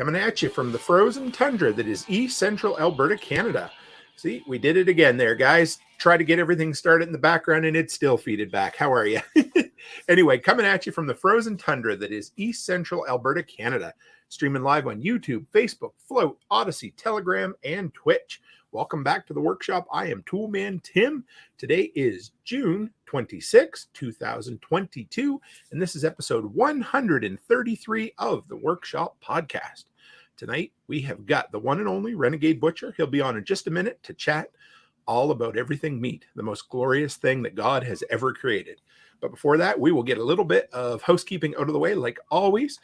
coming at you from the frozen tundra that is East Central Alberta, Canada. See, we did it again there, guys. Try to get everything started in the background and it's still feeded back. How are you? Anyway, coming at you from the frozen tundra that is East Central Alberta, Canada. Streaming live on YouTube, Facebook, Float, Odyssey, Telegram, and Twitch. Welcome back to the workshop. I am Toolman Tim. Today is June 26, 2022, and this is episode 133 of the Workshop Podcast. Tonight, we have got the one and only Renegade Butcher. He'll be on in just a minute to chat all about everything meat, the most glorious thing that God has ever created. But before that, we will get a little bit of housekeeping out of the way, like always.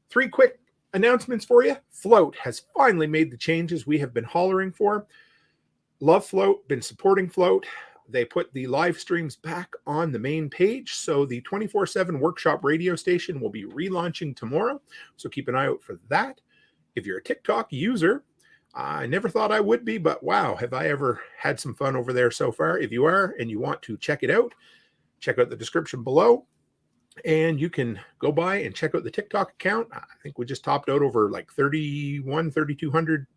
3 quick announcements for you. Float has finally made the changes we have been hollering for. Love Float, been supporting Float. They put the live streams back on the main page, so the 24/7 workshop radio station will be relaunching tomorrow, so keep an eye out for that. If you're a TikTok user, I never thought I would be, but wow, have I ever had some fun over there so far. If you are and you want to check it out, check out the description below. And you can go by and check out the TikTok account. I think we just topped out over like 3,200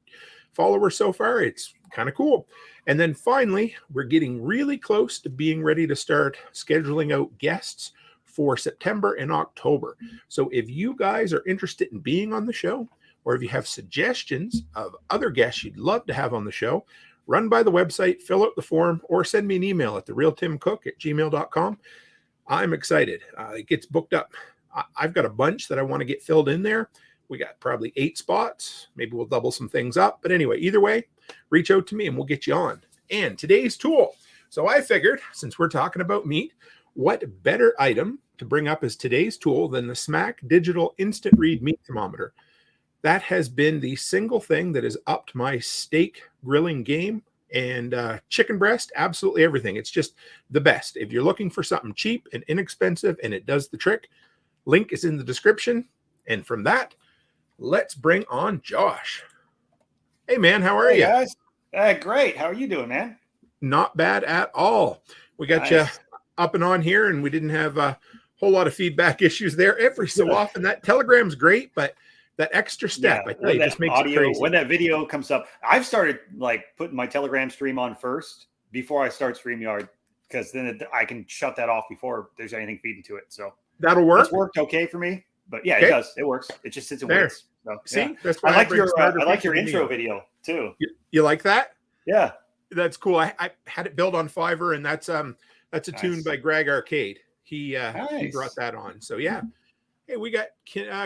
followers so far. It's kind of cool. And then finally, we're getting really close to being ready to start scheduling out guests for September and October. So if you guys are interested in being on the show, or if you have suggestions of other guests you'd love to have on the show, run by the website, fill out the form, or send me an email at therealtimcook@gmail.com. I'm excited. It gets booked up. I've got a bunch that I want to get filled in there. We got probably 8 spots. Maybe we'll double some things up. But anyway, either way, reach out to me and we'll get you on. And today's tool. So I figured, since we're talking about meat, what better item to bring up as today's tool than the SMAK digital instant read meat thermometer. That has been the single thing that has upped my steak grilling game. And chicken breast, absolutely everything. It's just the best. If you're looking for something cheap and inexpensive and it does the trick, link is in the description. And from that, let's bring on Josh. Hey, man, how are you? Guys. Great. How are you doing, man? Not bad at all. We got you up and on here, and we didn't have a whole lot of feedback issues there. Every so often, that Telegram's great, but that extra step, I tell you, just makes it crazy. When that video comes up, I've started like putting my Telegram stream on first before I start StreamYard, because then I can shut that off before there's anything feeding to it. So that'll work. It's worked okay for me, but yeah, It does. It works. It just sits and waits. So, see, that's why I like your intro video too. You like that? Yeah, that's cool. I had it built on Fiverr, and that's a tune by Greg Arcade. He brought that on. So yeah. Hey, we got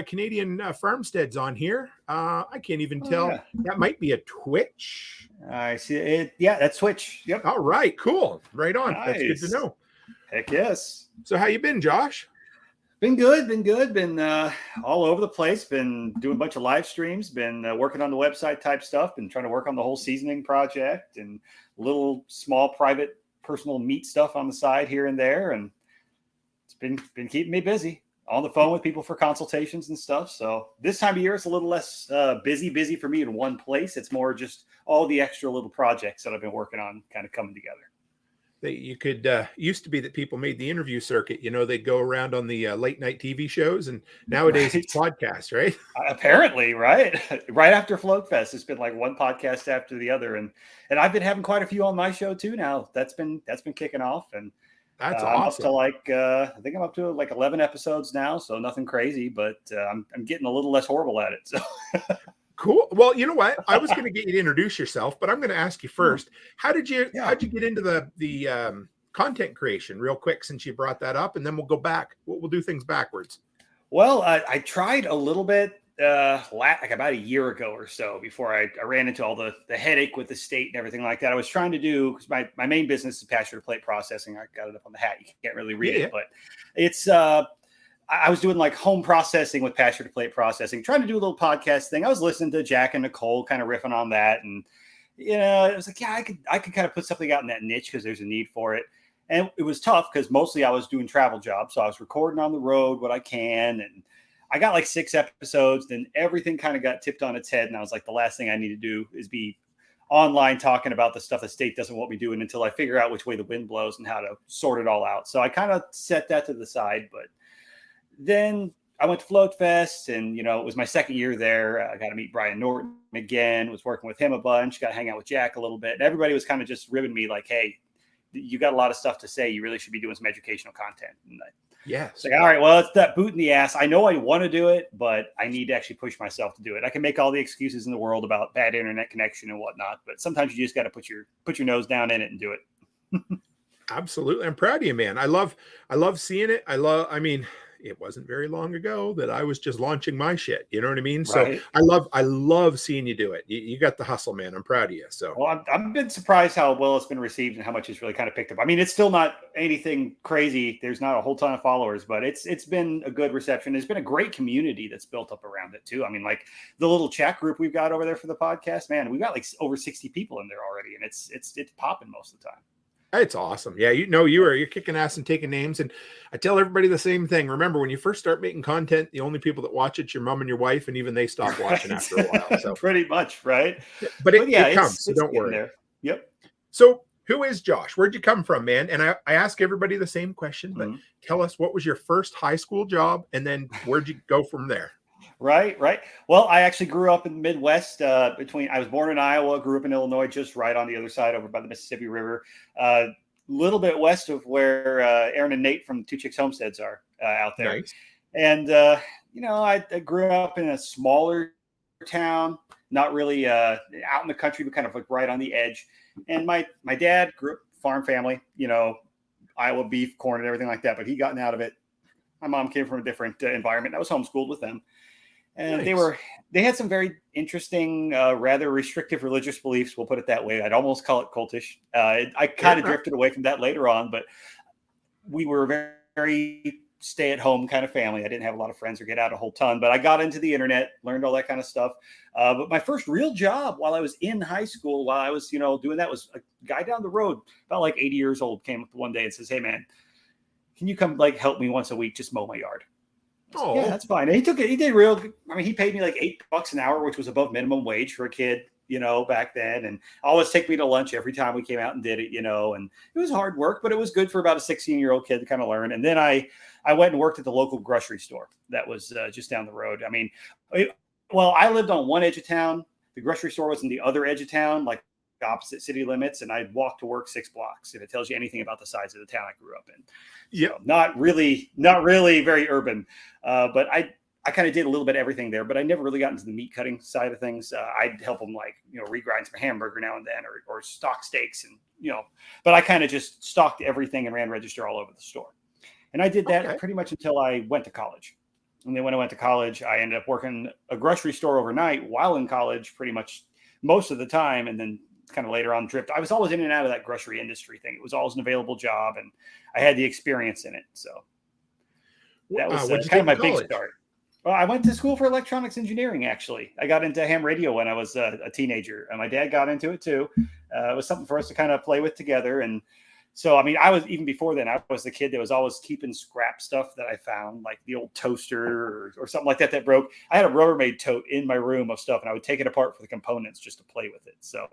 Canadian farmsteads on here. I can't even tell. Yeah. That might be a Twitch. I see it. Yeah, that's Twitch. Yep. All right, cool. Right on. Nice. That's good to know. Heck yes. So how you been, Josh? Been good. Been all over the place. Been doing a bunch of live streams. Been working on the website type stuff. Been trying to work on the whole seasoning project and little small private personal meat stuff on the side here and there. And it's been keeping me busy. On the phone with people for consultations and stuff. So this time of year, it's a little less busy for me in one place. It's more just all the extra little projects that I've been working on kind of coming together. You could used to be that people made the interview circuit. You know, they'd go around on the late night TV shows, and nowadays it's podcasts, right? Apparently, right? Right after Float Fest, it's been like one podcast after the other, and I've been having quite a few on my show too. Now that's been kicking off, and that's awesome. I'm up to I think I'm up to like 11 episodes now, so nothing crazy, but I'm getting a little less horrible at it. So cool. Well, you know what? I was going to get you to introduce yourself, but I'm going to ask you first. How'd you get into the content creation real quick, since you brought that up, and then we'll go back. We'll do things backwards. Well, I tried a little bit like about a year ago or so, before I ran into all the headache with the state and everything like that. I was trying to do, because my main business is pasture to plate processing. I got it up on the hat. You can't really read it, but it's I was doing like home processing with pasture to plate processing, trying to do a little podcast thing. I was listening to Jack and Nicole kind of riffing on that, and it was like, I could kind of put something out in that niche because there's a need for it. And it was tough because mostly I was doing travel jobs, so I was recording on the road what I can, and I got like 6 episodes, then everything kind of got tipped on its head. And I was like, the last thing I need to do is be online talking about the stuff the state doesn't want me doing until I figure out which way the wind blows and how to sort it all out. So I kind of set that to the side. But then I went to Float Fest, and it was my second year there. I got to meet Brian Norton again. Was working with him a bunch. Got to hang out with Jack a little bit. And everybody was kind of just ribbing me like, "Hey, you got a lot of stuff to say. You really should be doing some educational content." And Yes. like, all right, well, it's that boot in the ass. I know I want to do it, but I need to actually push myself to do it. I can make all the excuses in the world about bad internet connection and whatnot, but sometimes you just got to put your nose down in it and do it. Absolutely. I'm proud of you, man. I love seeing it. I mean, it wasn't very long ago that I was just launching my shit. You know what I mean? Right. So I love seeing you do it. You got the hustle, man. I'm proud of you. So, well, I've been surprised how well it's been received and how much it's really kind of picked up. I mean, it's still not anything crazy. There's not a whole ton of followers, but it's been a good reception. There's been a great community that's built up around it too. I mean, like the little chat group we've got over there for the podcast, man, we've got like over 60 people in there already, and it's popping most of the time. it's awesome. Yeah, you're kicking ass and taking names. And I tell everybody the same thing. Remember, when you first start making content, the only people that watch it's your mom and your wife, and even they stop watching after a while. So pretty much, right? But it comes, so don't worry. There. Yep. So who is Josh? Where'd you come from, man? And I ask everybody the same question, but tell us, what was your first high school job, and then where'd you go from there? Right. Well, I actually grew up in the Midwest. I was born in Iowa, grew up in Illinois, just right on the other side over by the Mississippi River, a little bit west of where Aaron and Nate from Two Chicks Homesteads are out there. Nice. And, I grew up in a smaller town, not really out in the country, but kind of like right on the edge. And my dad grew up farm family, Iowa beef, corn, and everything like that, but he gotten out of it. My mom came from a different environment. I was homeschooled with them. And nice. They had some very interesting, rather restrictive religious beliefs. We'll put it that way. I'd almost call it cultish. I kind of drifted away from that later on, but we were a very, very stay-at-home kind of family. I didn't have a lot of friends or get out a whole ton, but I got into the internet, learned all that kind of stuff. But my first real job while I was in high school, while I was, doing that, was a guy down the road, about like 80 years old, came up one day and says, "Hey, man, can you come help me once a week, just mow my yard?" Oh, yeah, that's fine. And he took it. He did real good. I mean, he paid me like $8 an hour, which was above minimum wage for a kid, back then. And always take me to lunch every time we came out and did it, and it was hard work, but it was good for about a 16-year-old kid to kind of learn. And then I went and worked at the local grocery store that was just down the road. I mean, I lived on one edge of town. The grocery store was in the other edge of town, like opposite city limits, and I'd walk to work 6 blocks. If it tells you anything about the size of the town I grew up in. Yeah, so not really very urban, but I kind of did a little bit of everything there, but I never really got into the meat cutting side of things. I'd help them regrind some hamburger now and then, or stock steaks, and but I kind of just stocked everything and ran register all over the store. And I did that pretty much until I went to college. And then when I went to college, I ended up working a grocery store overnight while in college, pretty much most of the time, and then kind of later on drift. I was always in and out of that grocery industry thing. It was always an available job, and I had the experience in it. So that was kind of my big start. Well, I went to school for electronics engineering, actually. I got into ham radio when I was a teenager, and my dad got into it too. It was something for us to kind of play with together. And so, I mean, I was, even before then, I was the kid that was always keeping scrap stuff that I found, like the old toaster or something like that broke. I had a Rubbermaid tote in my room of stuff, and I would take it apart for the components just to play with it. So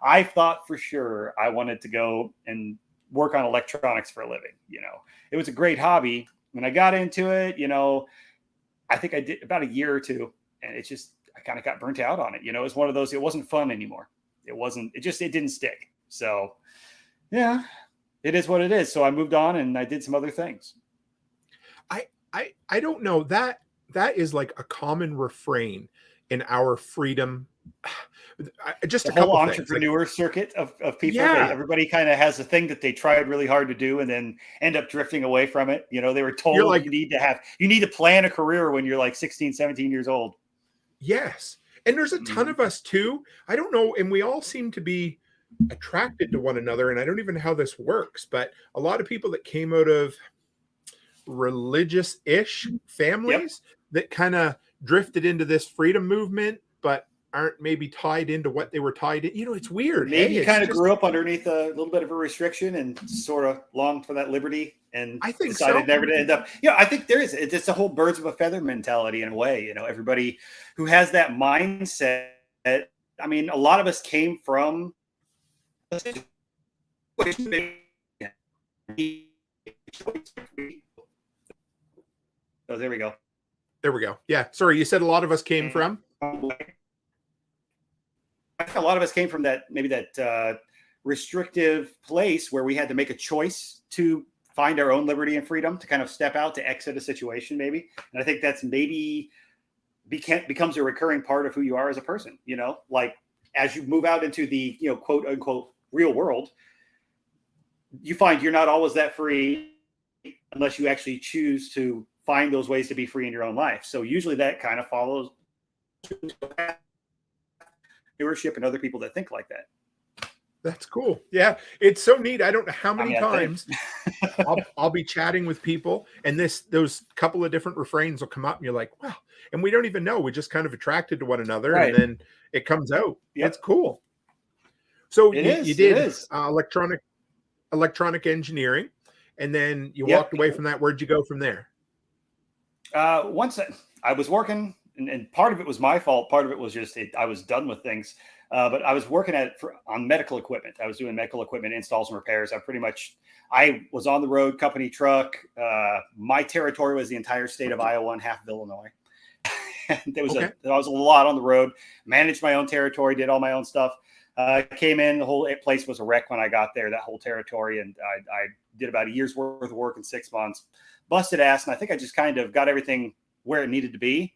I thought for sure I wanted to go and work on electronics for a living. It was a great hobby. When I got into it, I think I did about a year or two, and I kind of got burnt out on it. It was one of those, it wasn't fun anymore. It didn't stick. So yeah. It is what it is. So I moved on and I did some other things. I don't know, that is like a common refrain in our freedom. Just the a couple whole entrepreneur circuit of people. Yeah. Everybody kind of has a thing that they tried really hard to do and then end up drifting away from it. They were told you need to plan a career when you're like 16, 17 years old. Yes. And there's a ton of us too. I don't know. And we all seem to be attracted to one another, and I don't even know how this works, but a lot of people that came out of religious-ish families that kind of drifted into this freedom movement, but aren't maybe tied into what they were tied in. It's weird. Maybe you kind of grew up underneath a little bit of a restriction and sort of longed for that liberty, and I think decided never to end up. I think there is. It's a whole birds of a feather mentality in a way. Everybody who has that mindset. I mean, a lot of us came from. Oh, there we go. There we go. Yeah. Sorry, you said a lot of us came from. A lot of us came from that, maybe that restrictive place where we had to make a choice to find our own liberty and freedom, to kind of step out, to exit a situation, maybe. And I think that's maybe becomes a recurring part of who you are as a person, you know, like as you move out into the, you know, quote unquote real world, you find you're not always that free unless you actually choose to find those ways to be free in your own life. So usually that kind of follows viewership and other people that think like that. That's cool. Yeah, it's so neat. I don't know how many times I'll be chatting with people, and those couple of different refrains will come up, and you're like, wow. And we don't even know. We're just kind of attracted to one another, right. And then it comes out. Yep. It's cool. So you did electronic engineering, and then you walked away from that. Where'd you go from there? Once I was working, and part of it was my fault. Part of it was just I was done with things. But I was working on medical equipment. I was doing medical equipment installs and repairs. I was on the road, company truck. My territory was the entire state of Iowa and half of Illinois. There was a lot on the road, managed my own territory, did all my own stuff. Came in, the whole place was a wreck when I got there, that whole territory. And I did about a year's worth of work in 6 months, busted ass. And I think I just kind of got everything where it needed to be.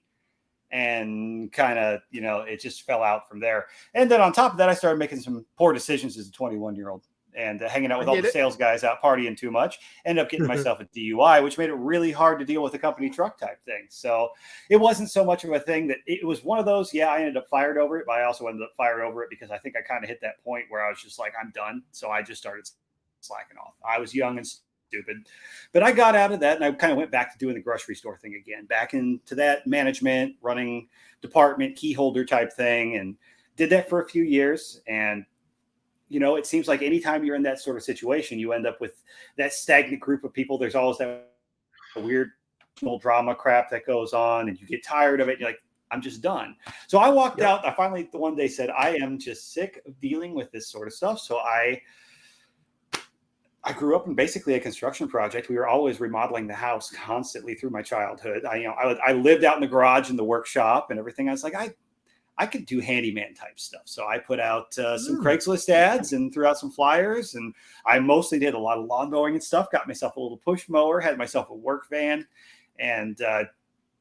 And kind of, you know, it just fell out from there. And then on top of that, I started making some poor decisions as a 21-year-old and hanging out with all the sales guys out partying too much. Ended up getting myself a DUI, which made it really hard to deal with a company truck type thing. So it wasn't so much of a thing that it was one of those. Yeah, I ended up fired over it, but I also ended up fired over it because I think I kind of hit that point where I was just like, I'm done. So I just started slacking off. I was young and stupid, but I got out of that and I kind of went back to doing the grocery store thing again, back into that management, running department, key holder type thing, and did that for a few years. And, you know, it seems like anytime you're in that sort of situation, you end up with that stagnant group of people. There's always that weird drama crap that goes on and you get tired of it. You're like, I'm just done. So I walked out. I finally one day said, I am just sick of dealing with this sort of stuff. So I grew up in basically a construction project. We were always remodeling the house constantly through my childhood. I lived out in the garage and the workshop and everything. I was like, I could do handyman type stuff. So I put out some Craigslist ads and threw out some flyers. And I mostly did a lot of lawn mowing and stuff. Got myself a little push mower, had myself a work van, and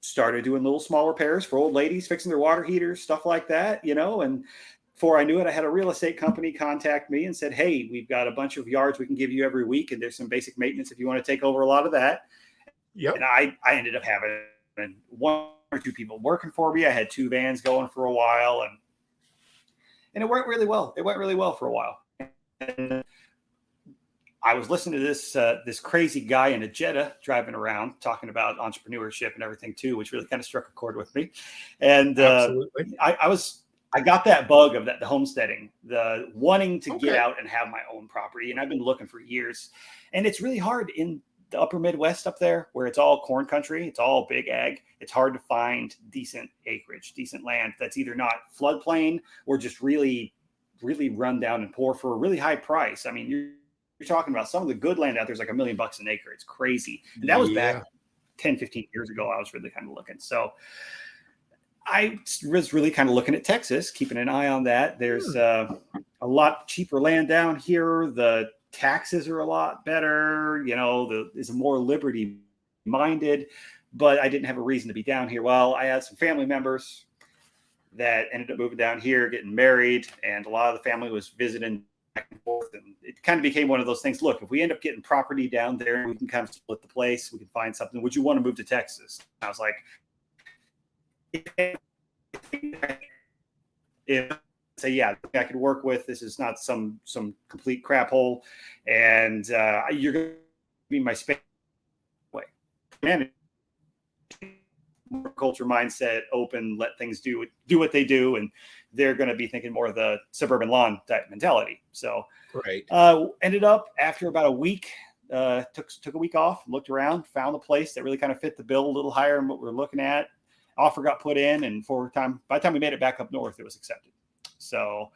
started doing little small repairs for old ladies, fixing their water heaters, stuff like that, you know. And before I knew it, I had a real estate company contact me and said, hey, we've got a bunch of yards we can give you every week. And there's some basic maintenance if you want to take over a lot of that. Yep. And I ended up having one or two people working for me. I had 2 vans going for a while and it went really well. It went really well for a while. And I was listening to this crazy guy in a Jetta driving around talking about entrepreneurship and everything too, which really kind of struck a chord with me. And I got that bug of the homesteading, the wanting to get out and have my own property. And I've been looking for years. And it's really hard in the upper Midwest up there where it's all corn country. It's all big ag. It's hard to find decent acreage, decent land that's either not floodplain or just really, really run down and poor for a really high price. I mean, you're talking about some of the good land out there is like $1 million an acre. It's crazy. And that was back 10, 15 years ago. I was really kind of looking. So I was really kind of looking at Texas, keeping an eye on that. There's a lot cheaper land down here. The taxes are a lot better. You know, is more liberty minded, but I didn't have a reason to be down here. Well, I had some family members that ended up moving down here, getting married, and a lot of the family was visiting back and forth. And it kind of became one of those things. Look, if we end up getting property down there, we can kind of split the place. We can find something. Would you want to move to Texas? I was like, say, yeah, I could work with. This is not some complete crap hole, and you're going to be my space way. Man, culture mindset, open, let things do what they do, and they're going to be thinking more of the suburban lawn type mentality. So, ended up after about a week, took a week off, looked around, found a place that really kind of fit the bill a little higher than what we're looking at. Offer got put in, and by the time we made it back up north, it was accepted. So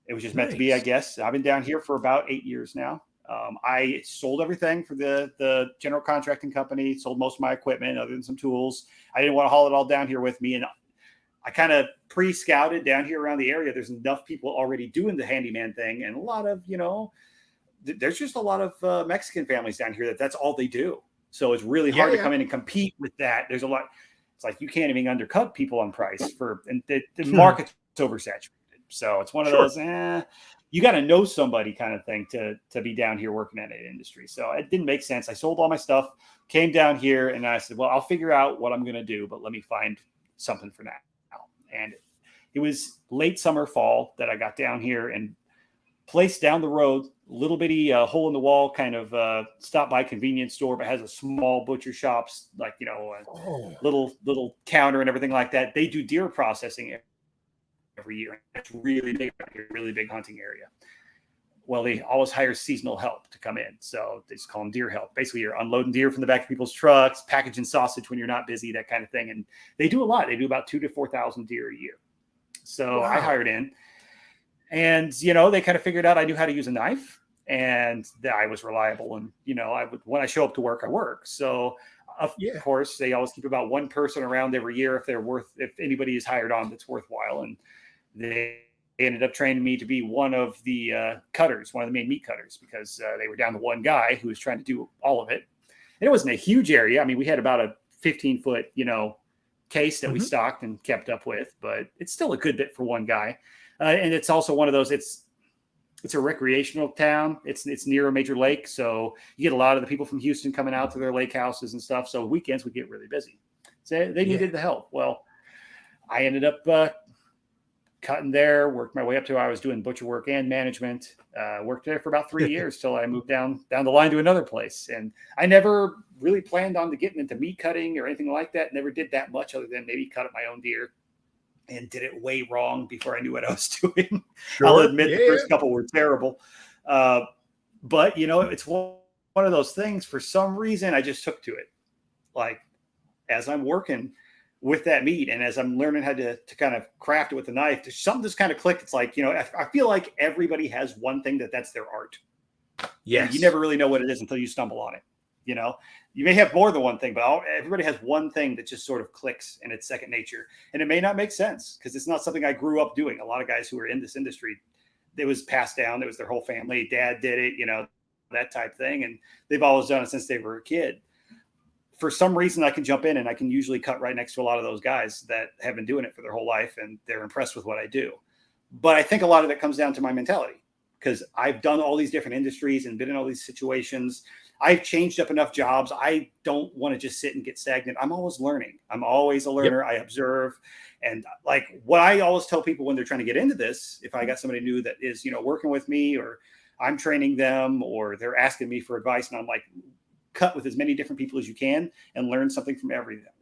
it was just meant to be, I guess. I've been down here for about 8 years now. I sold everything for the general contracting company, sold most of my equipment other than some tools. I didn't want to haul it all down here with me. And I kind of pre-scouted down here around the area. There's enough people already doing the handyman thing. And a lot of, there's just a lot of Mexican families down here that's all they do. So it's really hard to come in and compete with that. There's a lot. It's like you can't even undercut people on price and the market's oversaturated. So it's one of those, you got to know somebody kind of thing to be down here working in that industry. So it didn't make sense. I sold all my stuff, came down here, and I said, well, I'll figure out what I'm going to do, but let me find something for now. And it was late summer, fall that I got down here, and place down the road, little bitty hole in the wall, kind of stop by convenience store, but has a small butcher shops, like, little counter and everything like that. They do deer processing every year. It's really big, really big hunting area. Well, they always hire seasonal help to come in. So they just call them deer help. Basically, you're unloading deer from the back of people's trucks, packaging sausage when you're not busy, that kind of thing. And they do a lot. They do about 2,000 to 4,000 deer a year. So I hired in. And, they kind of figured out I knew how to use a knife and that I was reliable. And, when I show up to work, I work. So, of course, they always keep about one person around every year if anybody is hired on that's worthwhile. And they ended up training me to be one of the cutters, one of the main meat cutters, because they were down to one guy who was trying to do all of it. And it wasn't a huge area. I mean, we had about a 15-foot, case that we stocked and kept up with, but it's still a good bit for one guy. And it's also one of those, it's a recreational town. It's near a major lake. So you get a lot of the people from Houston coming out to their lake houses and stuff. So weekends would get really busy. So they needed the help. Well, I ended up cutting there, worked my way up to where I was doing butcher work and management. Worked there for about 3 years till I moved down the line to another place. And I never really planned on getting into meat cutting or anything like that. Never did that much other than maybe cut up my own deer. And did it way wrong before I knew what I was doing. Sure. I'll admit the first couple were terrible. But, it's one of those things. For some reason, I just took to it. Like, as I'm working with that meat and as I'm learning how to kind of craft it with the knife, there's something just kind of clicked. It's like, I feel like everybody has one thing that's their art. Yes. You never really know what it is until you stumble on it. You may have more than one thing, but everybody has one thing that just sort of clicks and it's second nature. And it may not make sense because it's not something I grew up doing. A lot of guys who are in this industry, it was passed down. It was their whole family. Dad did it, that type thing. And they've always done it since they were a kid. For some reason, I can jump in and I can usually cut right next to a lot of those guys that have been doing it for their whole life and they're impressed with what I do. But I think a lot of it comes down to my mentality because I've done all these different industries and been in all these situations. I've changed up enough jobs. I don't want to just sit and get stagnant. I'm always learning. I'm always a learner. I observe. And like what I always tell people when they're trying to get into this, if I got somebody new that is, working with me or I'm training them or they're asking me for advice and I'm like, cut with as many different people as you can and learn something from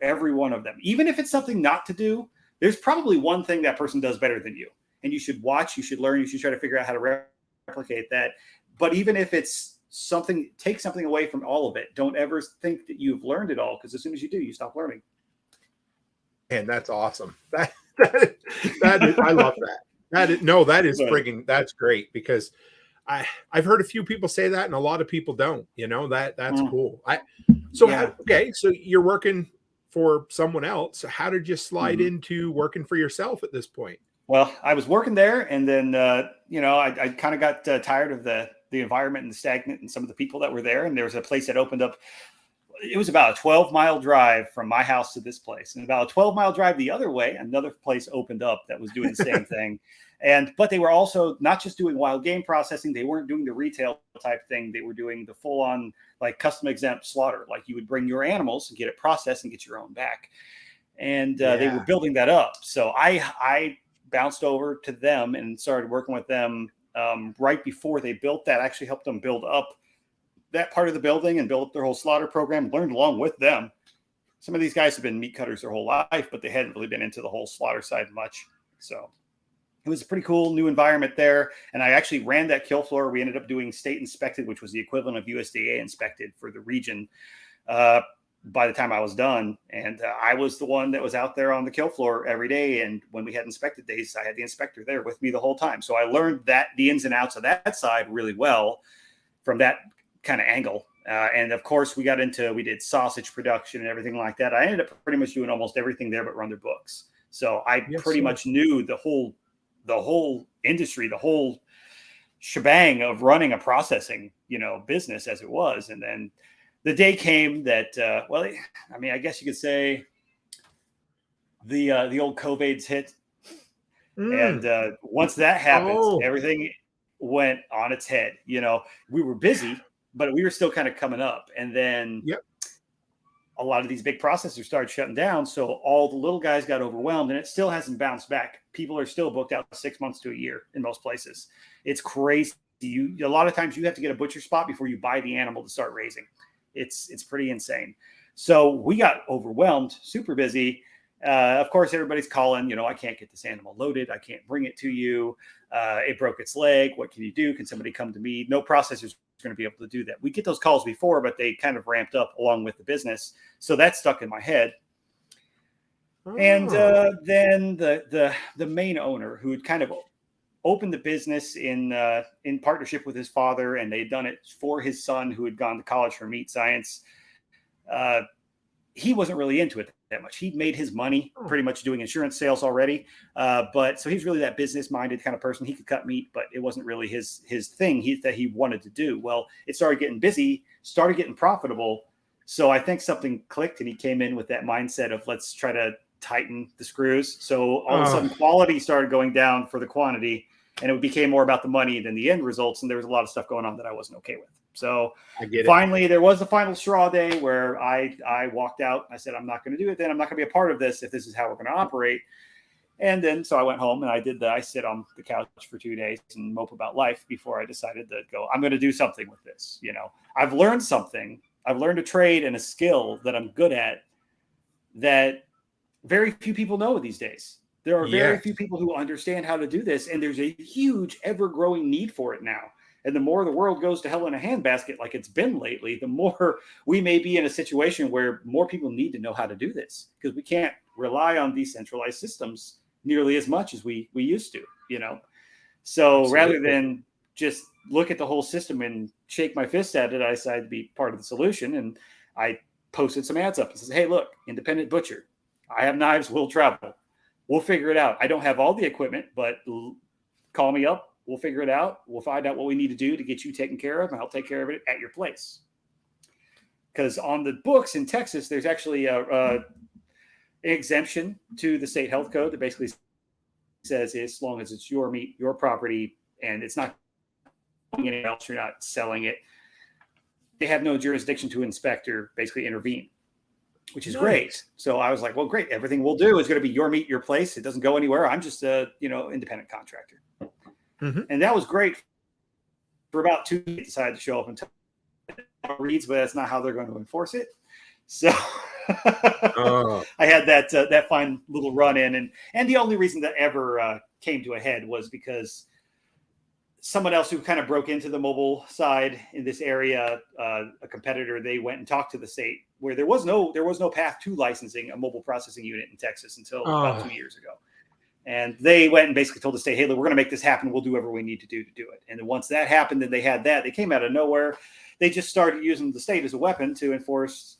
every one of them. Even if it's something not to do, there's probably one thing that person does better than you. And you should watch, you should learn, you should try to figure out how to replicate that. But even if it's something, take something away from all of it. Don't ever think that you've learned it all because as soon as you do, you stop learning. And that's awesome. That is, I love that. That's great because I've heard a few people say that and a lot of people don't, that's cool. So you're working for someone else. So how did you slide into working for yourself at this point? Well, I was working there and then, I kind of got tired of the environment and the stagnant and some of the people that were there. And there was a place that opened up. It was about a 12-mile drive from my house to this place. And about a 12-mile drive the other way, another place opened up that was doing the same thing. But they were also not just doing wild game processing. They weren't doing the retail type thing. They were doing the full on like custom exempt slaughter. Like you would bring your animals and get it processed and get your own back. And they were building that up. So I bounced over to them and started working with them right before they built that. I actually helped them build up that part of the building and build up their whole slaughter program, learned along with them. Some of these guys have been meat cutters their whole life, but they hadn't really been into the whole slaughter side much. So it was a pretty cool new environment there. And I actually ran that kill floor. We ended up doing state inspected, which was the equivalent of USDA inspected for the region by the time I was done. And I was the one that was out there on the kill floor every day. And when we had inspected days, I had the inspector there with me the whole time. So I learned the ins and outs of that side really well. from that kind of angle. And of course, we did sausage production and everything like that. I ended up pretty much doing almost everything there, but run their books. So I pretty much knew the whole industry, the whole shebang of running a processing, business as it was. And then the day came that, I guess you could say the old COVID's hit. And once that happened, everything went on its head. We were busy, but we were still kind of coming up. And then a lot of these big processors started shutting down. So all the little guys got overwhelmed, and it still hasn't bounced back. People are still booked out 6 months to a year in most places. It's crazy. A lot of times you have to get a butcher spot before you buy the animal to start raising. It's pretty insane. So we got overwhelmed, super busy. Of course, everybody's calling, I can't get this animal loaded. I can't bring it to you. It broke its leg. What can you do? Can somebody come to me? No processor's going to be able to do that. We get those calls before, but they kind of ramped up along with the business. So that stuck in my head. And then the main owner, who had kind of opened the business in partnership with his father, and they'd done it for his son, who had gone to college for meat science. He wasn't really into it that much. He'd made his money pretty much doing insurance sales already. But so he's really that business minded kind of person. He could cut meat, but it wasn't really his thing that he wanted to do. Well, it started getting busy, started getting profitable. So I think something clicked, and he came in with that mindset of, let's try to tighten the screws. So all of a sudden quality started going down for the quantity, and it became more about the money than the end results. And there was a lot of stuff going on that I wasn't okay with. So finally, there was a final straw day where I walked out. I said, I'm not going to do it then. I'm not going to be a part of this if this is how we're going to operate. And then so I went home, and I sit on the couch for 2 days and mope about life before I decided to go, I'm going to do something with this. I've learned something. I've learned a trade and a skill that I'm good at that very few people know these days. There are very few people who understand how to do this. And there's a huge ever-growing need for it now. And the more the world goes to hell in a handbasket, like it's been lately, the more we may be in a situation where more people need to know how to do this, because we can't rely on decentralized systems nearly as much as we used to, So Absolutely. Rather than just look at the whole system and shake my fist at it, I decided to be part of the solution. And I posted some ads up and says, hey, look, independent butcher. I have knives. We'll travel. We'll figure it out. I don't have all the equipment, but call me up. We'll figure it out. We'll find out what we need to do to get you taken care of, and I'll take care of it at your place. Because on the books in Texas, there's actually an exemption to the state health code that basically says, as long as it's your meat, your property, and it's not anywhere else, you're not selling it, they have no jurisdiction to inspect or basically intervene, which is great. So I was like, well, great. Everything we'll do is going to be your meat, your place. It doesn't go anywhere. I'm just a, independent contractor. Mm-hmm. And that was great for about 2 weeks. Decided to show up and tell reads, but that's not how they're going to enforce it. So I had that fine little run in. And the only reason that ever came to a head was because someone else who kind of broke into the mobile side in this area, a competitor, they went and talked to the state where there was no path to licensing a mobile processing unit in Texas until about 2 years ago. And they went and basically told the state, hey, look, we're going to make this happen. We'll do whatever we need to do it. And then once that happened, and they had that, they came out of nowhere. They just started using the state as a weapon to force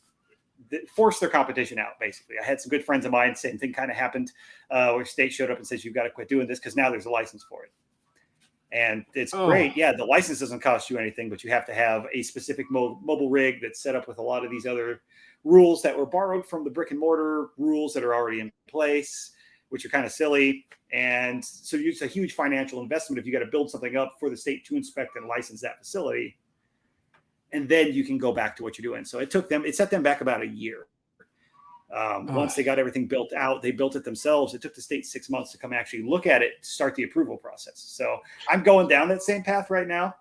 their competition out, basically. I had some good friends of mine, same thing kind of happened, where state showed up and says, you've got to quit doing this because now there's a license for it. And it's great. Yeah, the license doesn't cost you anything, but you have to have a specific mobile rig that's set up with a lot of these other rules that were borrowed from the brick and mortar rules that are already in place, which are kind of silly. And so it's a huge financial investment if you got to build something up for the state to inspect and license that facility. And then you can go back to what you're doing. So it set them back about a year. Once they got everything built out, they built it themselves. It took the state 6 months to come actually look at it, start the approval process. So I'm going down that same path right now.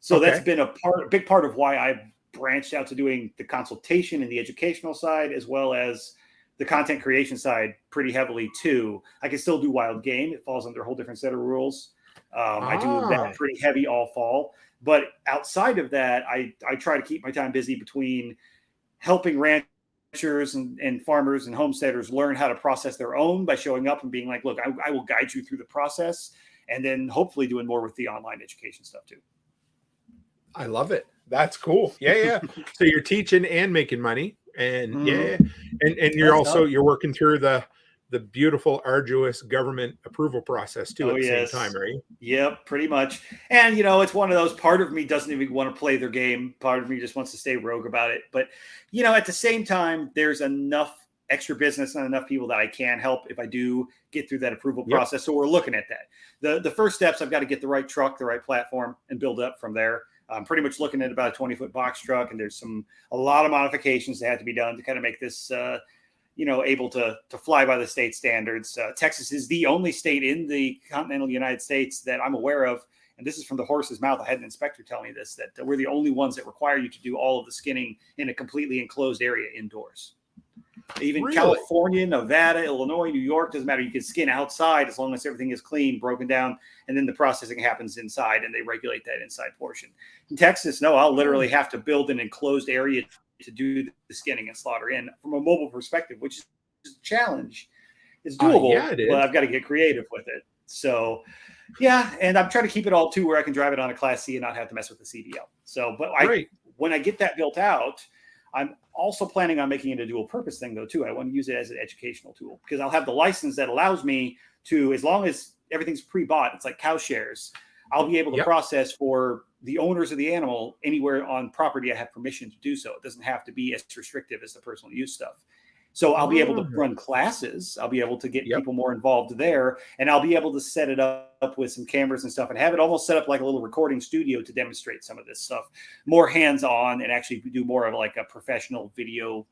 So that's been a big part of why I've branched out to doing the consultation and the educational side, as well as the content creation side pretty heavily too. I can still do wild game. It falls under a whole different set of rules. I do that pretty heavy all fall. But outside of that, I try to keep my time busy between helping ranchers and farmers and homesteaders learn how to process their own by showing up and being like, look, I will guide you through the process, and then hopefully doing more with the online education stuff too. I love it. That's cool. Yeah, yeah. So you're teaching and making money, and yeah, and you're also you're working through the beautiful, arduous government approval process too at the same time, right? Yep, pretty much. And it's one of those. Part of me doesn't even want to play their game. Part of me just wants to stay rogue about it. But at the same time, there's enough extra business and enough people that I can help if I do get through that approval process. So we're looking at that. The first steps, I've got to get the right truck, the right platform, and build up from there. I'm pretty much looking at about a 20-foot box truck, and there's a lot of modifications that have to be done to kind of make this, able to fly by the state standards. Texas is the only state in the continental United States that I'm aware of, and this is from the horse's mouth. I had an inspector tell me this, that we're the only ones that require you to do all of the skinning in a completely enclosed area indoors. Even really? California, Nevada, Illinois, New York, doesn't matter. You can skin outside as long as everything is clean, broken down, and then the processing happens inside, and they regulate that inside portion. In Texas, no, I'll literally have to build an enclosed area to do the skinning and slaughter in from a mobile perspective, which is a challenge. It's doable, but I've got to get creative with it. So, yeah, and I'm trying to keep it all too where I can drive it on a Class C and not have to mess with the CDL. So, but when I get that built out, I'm also planning on making it a dual purpose thing though, too. I want to use it as an educational tool because I'll have the license that allows me to, as long as everything's pre-bought, it's like cow shares, I'll be able to process for the owners of the animal anywhere on property I have permission to do so. It doesn't have to be as restrictive as the personal use stuff. So I'll be able to run classes. I'll be able to get people more involved there, and I'll be able to set it up with some cameras and stuff and have it almost set up like a little recording studio to demonstrate some of this stuff, more hands-on, and actually do more of like a professional video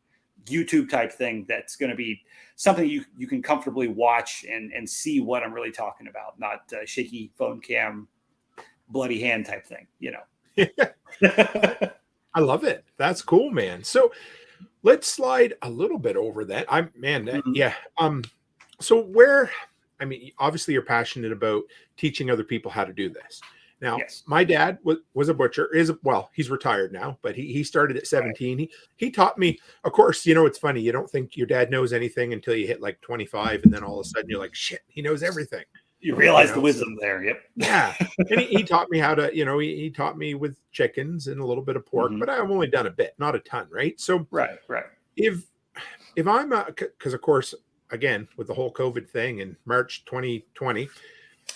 YouTube type thing that's going to be something you can comfortably watch and see what I'm really talking about, not shaky phone cam, bloody hand type thing, I love it. That's cool, man. So let's slide a little bit over that. So obviously you're passionate about teaching other people how to do this. Now, my dad was a butcher, he's retired now, but he started at 17. Right. He taught me, of course, it's funny. You don't think your dad knows anything until you hit like 25. And then all of a sudden you're like, shit, he knows everything. You realize the wisdom there. Yep. Yeah. And he taught me how to, he taught me with chickens and a little bit of pork, but I've only done a bit, not a ton. Right. So right. If I'm because of course, again, with the whole COVID thing in March 2020,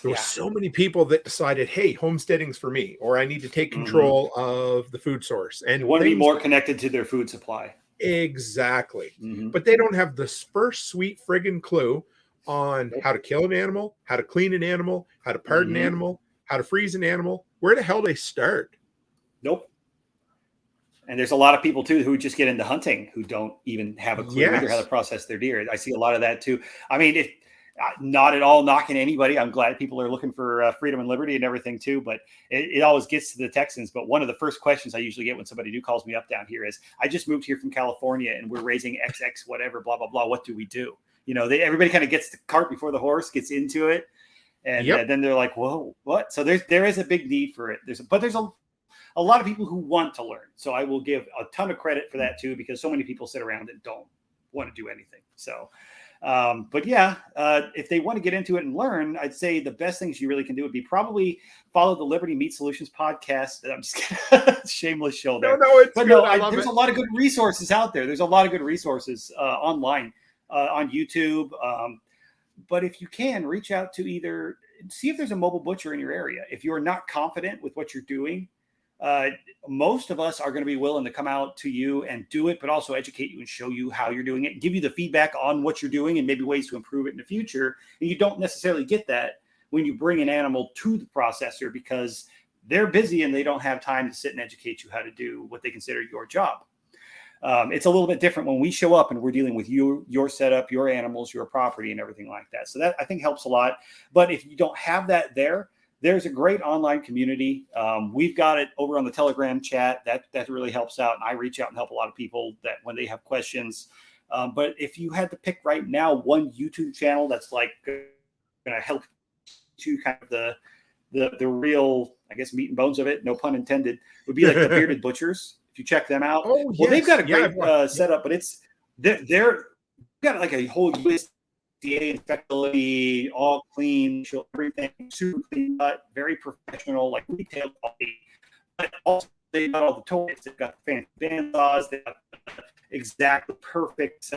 there were so many people that decided, hey, homesteading's for me, or I need to take control of the food source. And they want to be more connected to their food supply. Exactly. But they don't have this first sweet friggin' clue on how to kill an animal, how to clean an animal, how to part an animal, how to freeze an animal. Where the hell do they start? Nope. And there's a lot of people too who just get into hunting who don't even have a clue either how to process their deer. I see a lot of that too. I mean, not at all knocking anybody. I'm glad people are looking for freedom and liberty and everything too, but it always gets to the Texans. But one of the first questions I usually get when somebody calls me up down here is, I just moved here from California and we're raising XX, whatever, blah, blah, blah. What do we do? Everybody kind of gets the cart before the horse, gets into it. And then they're like, whoa, what? So there is a big need for it. There's a lot of people who want to learn. So I will give a ton of credit for that too, because so many people sit around and don't want to do anything. So, if they want to get into it and learn, I'd say the best things you really can do would be probably follow the Liberty Meat Solutions podcast. I'm just kidding. Shameless show there. There's a lot of good resources out there. There's a lot of good resources online on YouTube. But if you can, reach out to see if there's a mobile butcher in your area. If you're not confident with what you're doing, most of us are going to be willing to come out to you and do it, but also educate you and show you how you're doing it, give you the feedback on what you're doing and maybe ways to improve it in the future. And you don't necessarily get that when you bring an animal to the processor because they're busy and they don't have time to sit and educate you how to do what they consider your job. It's a little bit different when we show up and we're dealing with your setup, your animals, your property and everything like that. So that I think helps a lot. But if you don't have that there's a great online community. We've got it over on the Telegram chat. That really helps out. And I reach out and help a lot of people that when they have questions. But if you had to pick right now one YouTube channel that's like going to help to kind of the real, I guess, meat and bones of it, no pun intended, would be like the Bearded Butchers. If you check them out, they've got a great setup, but they're got like a whole USDA inspectability, all clean, show everything super clean cut, very professional, like retail quality, but also They got all the toys. They've got the fancy bandsaws. They've got exactly perfect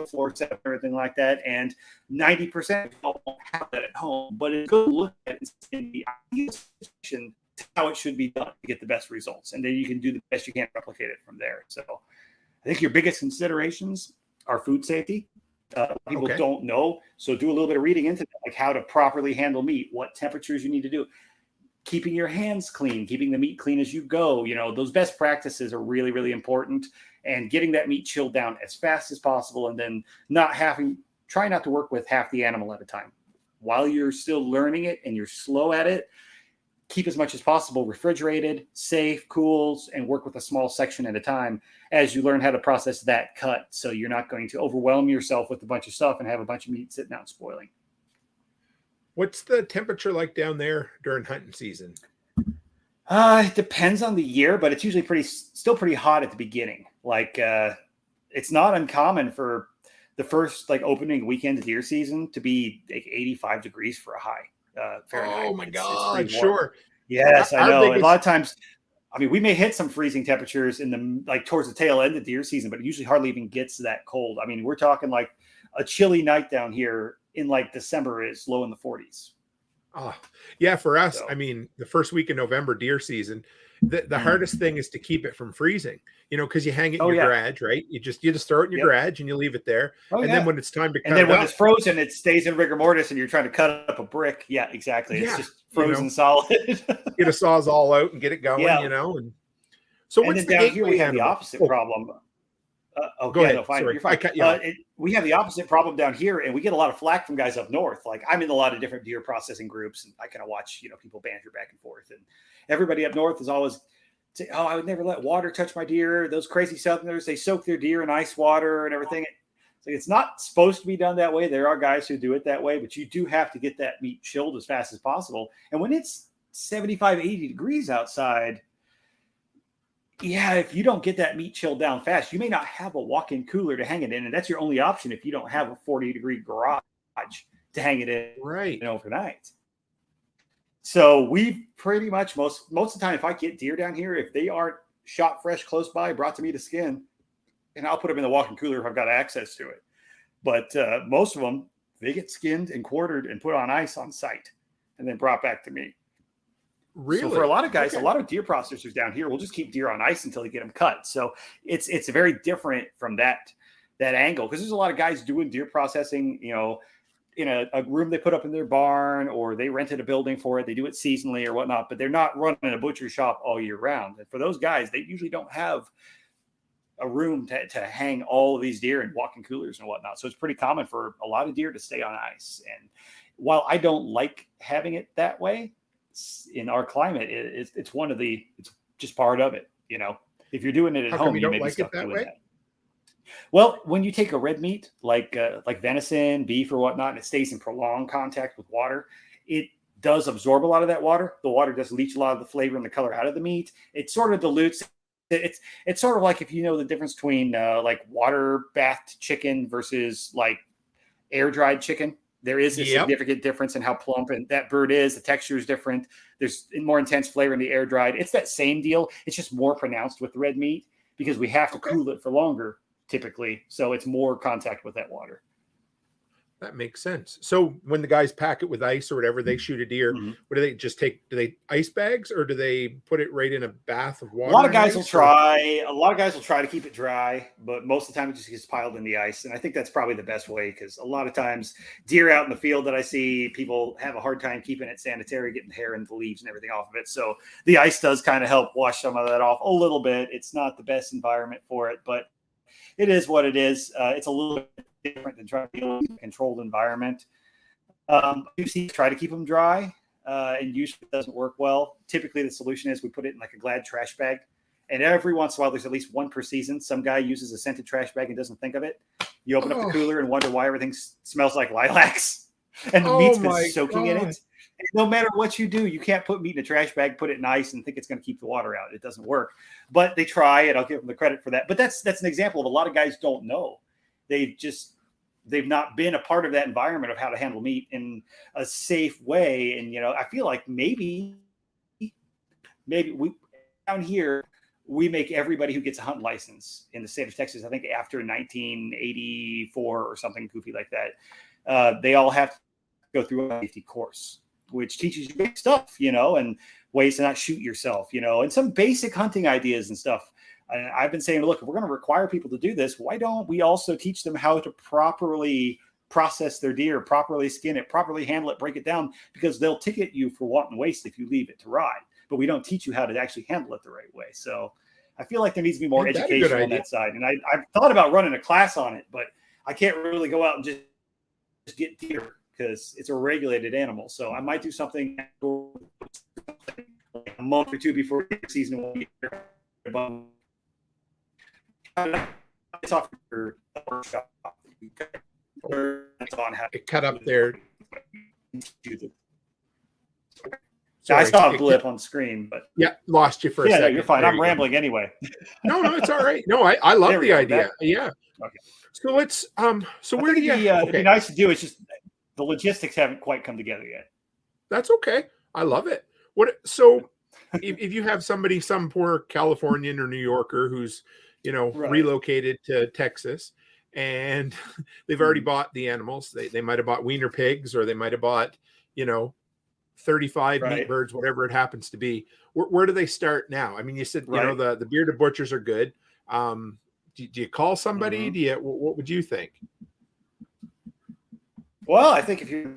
floor setup and everything like that. And 90% of people don't have that at home, but it's good to look at it in the ideal situation how it should be done to get the best results. And then you can do the best you can, replicate it from there. So I think your biggest considerations are food safety. People don't know. So do a little bit of reading into that, like how to properly handle meat, what temperatures you need to do, keeping your hands clean, keeping the meat clean as you go. You know, those best practices are really, really important, and getting that meat chilled down as fast as possible. And then try not to work with half the animal at a time while you're still learning it and you're slow at it. Keep as much as possible refrigerated, safe, cools, and work with a small section at a time as you learn how to process that cut. So you're not going to overwhelm yourself with a bunch of stuff and have a bunch of meat sitting out spoiling. What's the temperature like down there during hunting season? It depends on the year, but it's usually still pretty hot at the beginning. Like it's not uncommon for the first opening weekend of deer season to be like 85 degrees for a high. Fahrenheit. Oh my God! Sure. Yes, I know. A lot of times, I mean, we may hit some freezing temperatures in the towards the tail end of deer season, but it usually hardly even gets that cold. I mean, we're talking like a chilly night down here in December is low in the 40s. Oh, yeah. For us, so, I mean, the first week in November deer season, the hardest thing is to keep it from freezing, because you hang it in your garage, right? You just throw it in your garage and you leave it there. Then when it's time to cut when it's frozen, it stays in rigor mortis and you're trying to cut up a brick. Yeah, exactly. It's just frozen solid. Get a Sawzall out and get it going, and so what's the down here we have the opposite problem. Go ahead. No, fine. Sorry, I cut you off. We have the opposite problem down here, and we get a lot of flack from guys up north. Like, I'm in a lot of different deer processing groups, and I kind of watch, people banter back and forth. And everybody up north is always saying, "Oh, I would never let water touch my deer." Those crazy Southerners, they soak their deer in ice water and everything. So it's not supposed to be done that way. There are guys who do it that way, but you do have to get that meat chilled as fast as possible. And when it's 75, 80 degrees outside, if you don't get that meat chilled down fast, you may not have a walk-in cooler to hang it in, and that's your only option if you don't have a 40-degree garage to hang it in overnight. So we pretty much most of the time, if I get deer down here, if they aren't shot fresh close by, brought to me to skin, and I'll put them in the walk-in cooler if I've got access to it. But most of them, they get skinned and quartered and put on ice on site and then brought back to me. Really? So for a lot of guys, a lot of deer processors down here will just keep deer on ice until they get them cut. So it's very different from that angle, because there's a lot of guys doing deer processing, in a room they put up in their barn, or they rented a building for it. They do it seasonally or whatnot, but they're not running a butcher shop all year round. And for those guys, they usually don't have a room to hang all of these deer in walk-in coolers and whatnot. So it's pretty common for a lot of deer to stay on ice. And while I don't like having it that way, in our climate, it's just part of it. If you're doing it at home, you may be stuck doing that. Well, when you take a red meat like venison, beef, or whatnot, and it stays in prolonged contact with water, it does absorb a lot of that water. The water does leach a lot of the flavor and the color out of the meat. It sort of dilutes. It's sort of like if you know the difference between water bathed chicken versus air dried chicken. There is a significant difference in how plump and that bird is. The texture is different. There's more intense flavor in the air dried. It's that same deal. It's just more pronounced with the red meat because we have to cool it for longer typically. So it's more contact with that water. That makes sense. So when the guys pack it with ice or whatever, they shoot a deer. What do they just take? Do they ice bags, or do they put it right in a bath of water? A lot of guys will try. A lot of guys will try to keep it dry, but most of the time it just gets piled in the ice. And I think that's probably the best way, because a lot of times deer out in the field that I see, people have a hard time keeping it sanitary, getting the hair and the leaves and everything off of it. So the ice does kind of help wash some of that off a little bit. It's not the best environment for it, but it is what it is. It's a little bit different than trying to deal with a controlled environment. You try to keep them dry, and usually it doesn't work well. Typically, the solution is we put it in a Glad trash bag, and every once in a while, there's at least one per season. Some guy uses a scented trash bag and doesn't think of it. You open up the cooler and wonder why everything smells like lilacs, and the meat's been soaking in it. And no matter what you do, you can't put meat in a trash bag, put it in ice, and think it's going to keep the water out. It doesn't work. But they try, and I'll give them the credit for that. But that's an example of a lot of guys don't know. They've not been a part of that environment of how to handle meat in a safe way. And, I feel like maybe down here, we make everybody who gets a hunt license in the state of Texas, I think after 1984 or something goofy like that, they all have to go through a safety course, which teaches you big stuff, and ways to not shoot yourself, and some basic hunting ideas and stuff. And I've been saying, look, if we're going to require people to do this, why don't we also teach them how to properly process their deer, properly skin it, properly handle it, break it down, because they'll ticket you for wanton waste if you leave it to ride. But we don't teach you how to actually handle it the right way. So I feel like there needs to be more education on that side. And I've thought about running a class on it, but I can't really go out and just get deer because it's a regulated animal. So I might do something like a month or two before the season will be here. It's off your workshop. It cut up there. Sorry, I saw a blip on screen, but yeah, lost you for a second. No, you're fine. I'm rambling anyway. No, it's all right. No, I love the idea. Yeah. Okay. So let's so where do you it'd be nice to do. It's just the logistics haven't quite come together yet. That's okay. I love it. So if you have somebody, some poor Californian or New Yorker who's, relocated to Texas and they've already bought the animals, they might have bought wiener pigs, or they might have bought, 35 meat birds, whatever it happens to be. Where do they start now? I mean, you said, the bearded butchers are good. Do you call somebody? What would you think? Well, I think if you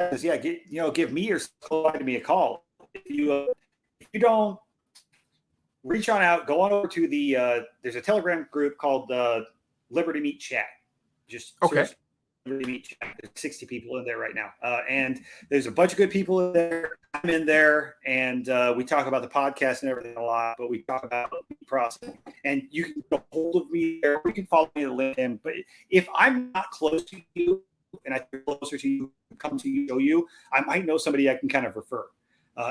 give me or to me a call. If you don't, reach on out, go on over to the there's a Telegram group called Liberty Meat Chat. Just Liberty Meat Chat. There's 60 people in there right now, and there's a bunch of good people in there. I'm in there, and we talk about the podcast and everything a lot, but we talk about the process. And you can get a hold of me there. You can follow me on LinkedIn. But if I'm not close to you and I feel closer to you, come to you, show you, I might know somebody I can kind of refer.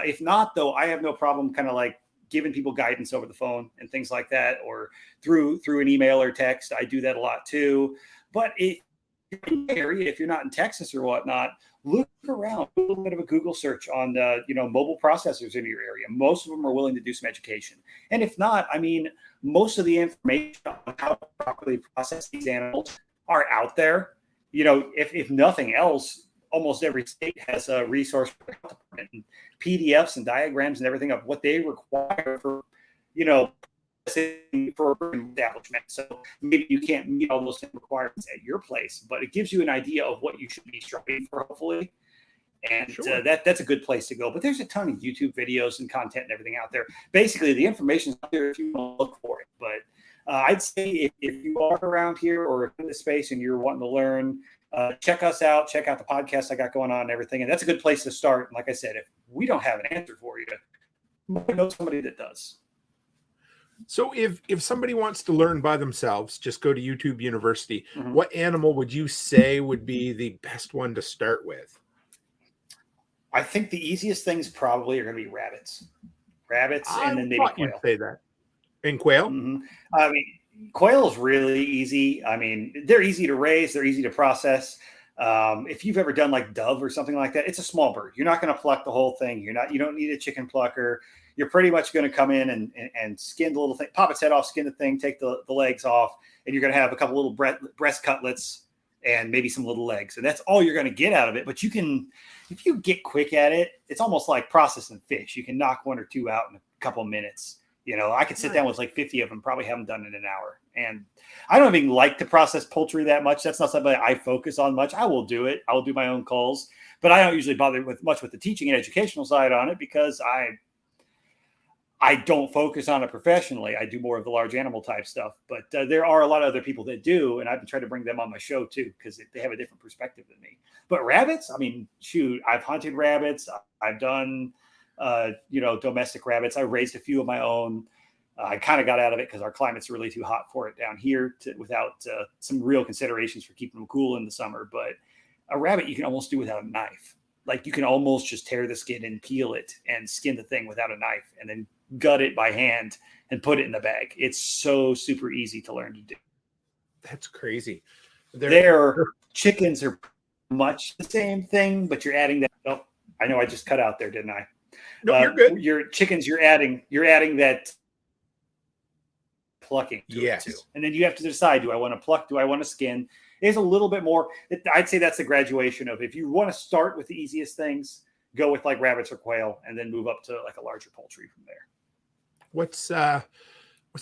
If not, though, I have no problem kind of like giving people guidance over the phone and things like that, or through an email or text. I do that a lot too. But if you're not in Texas or whatnot, look around, do a little bit of a Google search on mobile processors in your area. Most of them are willing to do some education. And if not, I mean, most of the information on how to properly process these animals are out there. If nothing else, almost every state has a resource for health department and PDFs and diagrams and everything of what they require for, for an establishment. So maybe you can't meet all those requirements at your place, but it gives you an idea of what you should be striving for, hopefully. And that's a good place to go. But there's a ton of YouTube videos and content and everything out there. Basically, the information's out there if you want to look for it. But I'd say if you are around here or in the space and you're wanting to learn, check us out. Check out the podcast I got going on and everything. And that's a good place to start. And like I said, if we don't have an answer for you, you know somebody that does. So if somebody wants to learn by themselves, just go to YouTube University. What animal would you say would be the best one to start with? I think the easiest things probably are going to be rabbits. And then maybe quail. You'd say that. And quail? I mean, quail is really easy. I mean, they're easy to raise. They're easy to process. If you've ever done like dove or something like that, it's a small bird. You're not going to pluck the whole thing. You don't need a chicken plucker. You're pretty much going to come in and skin the little thing, pop its head off, skin the thing, take the legs off, and you're going to have a couple little breast cutlets and maybe some little legs. And that's all you're going to get out of it. But you can, if you get quick at it, it's almost like processing fish. You can knock one or two out in a couple of minutes. I could sit down with like 50 of them, probably have them done in an hour. And I don't even like to process poultry that much. That's not something I focus on much. I will do it. I will do my own calls, but I don't usually bother with the teaching and educational side on it because I don't focus on it professionally. I do more of the large animal type stuff, but there are a lot of other people that do. And I've been trying to bring them on my show too, because they have a different perspective than me. But rabbits, I mean, shoot, I've hunted rabbits. I've done, domestic rabbits. I raised a few of my own. I kind of got out of it because our climate's really too hot for it down here without some real considerations for keeping them cool in the summer. But a rabbit, you can almost do without a knife. Like you can almost just tear the skin and peel it and skin the thing without a knife and then gut it by hand and put it in the bag. It's so super easy to learn to do. That's crazy. Their chickens are much the same thing, but you're adding that. Oh, I know I just cut out there, didn't I? No, you're good. Your chickens, you're adding that plucking to it too. Yes. And then you have to decide, do I want to pluck? Do I want to skin? There's a little bit more. I'd say that's the graduation of, if you want to start with the easiest things, go with like rabbits or quail, and then move up to like a larger poultry from there. What's the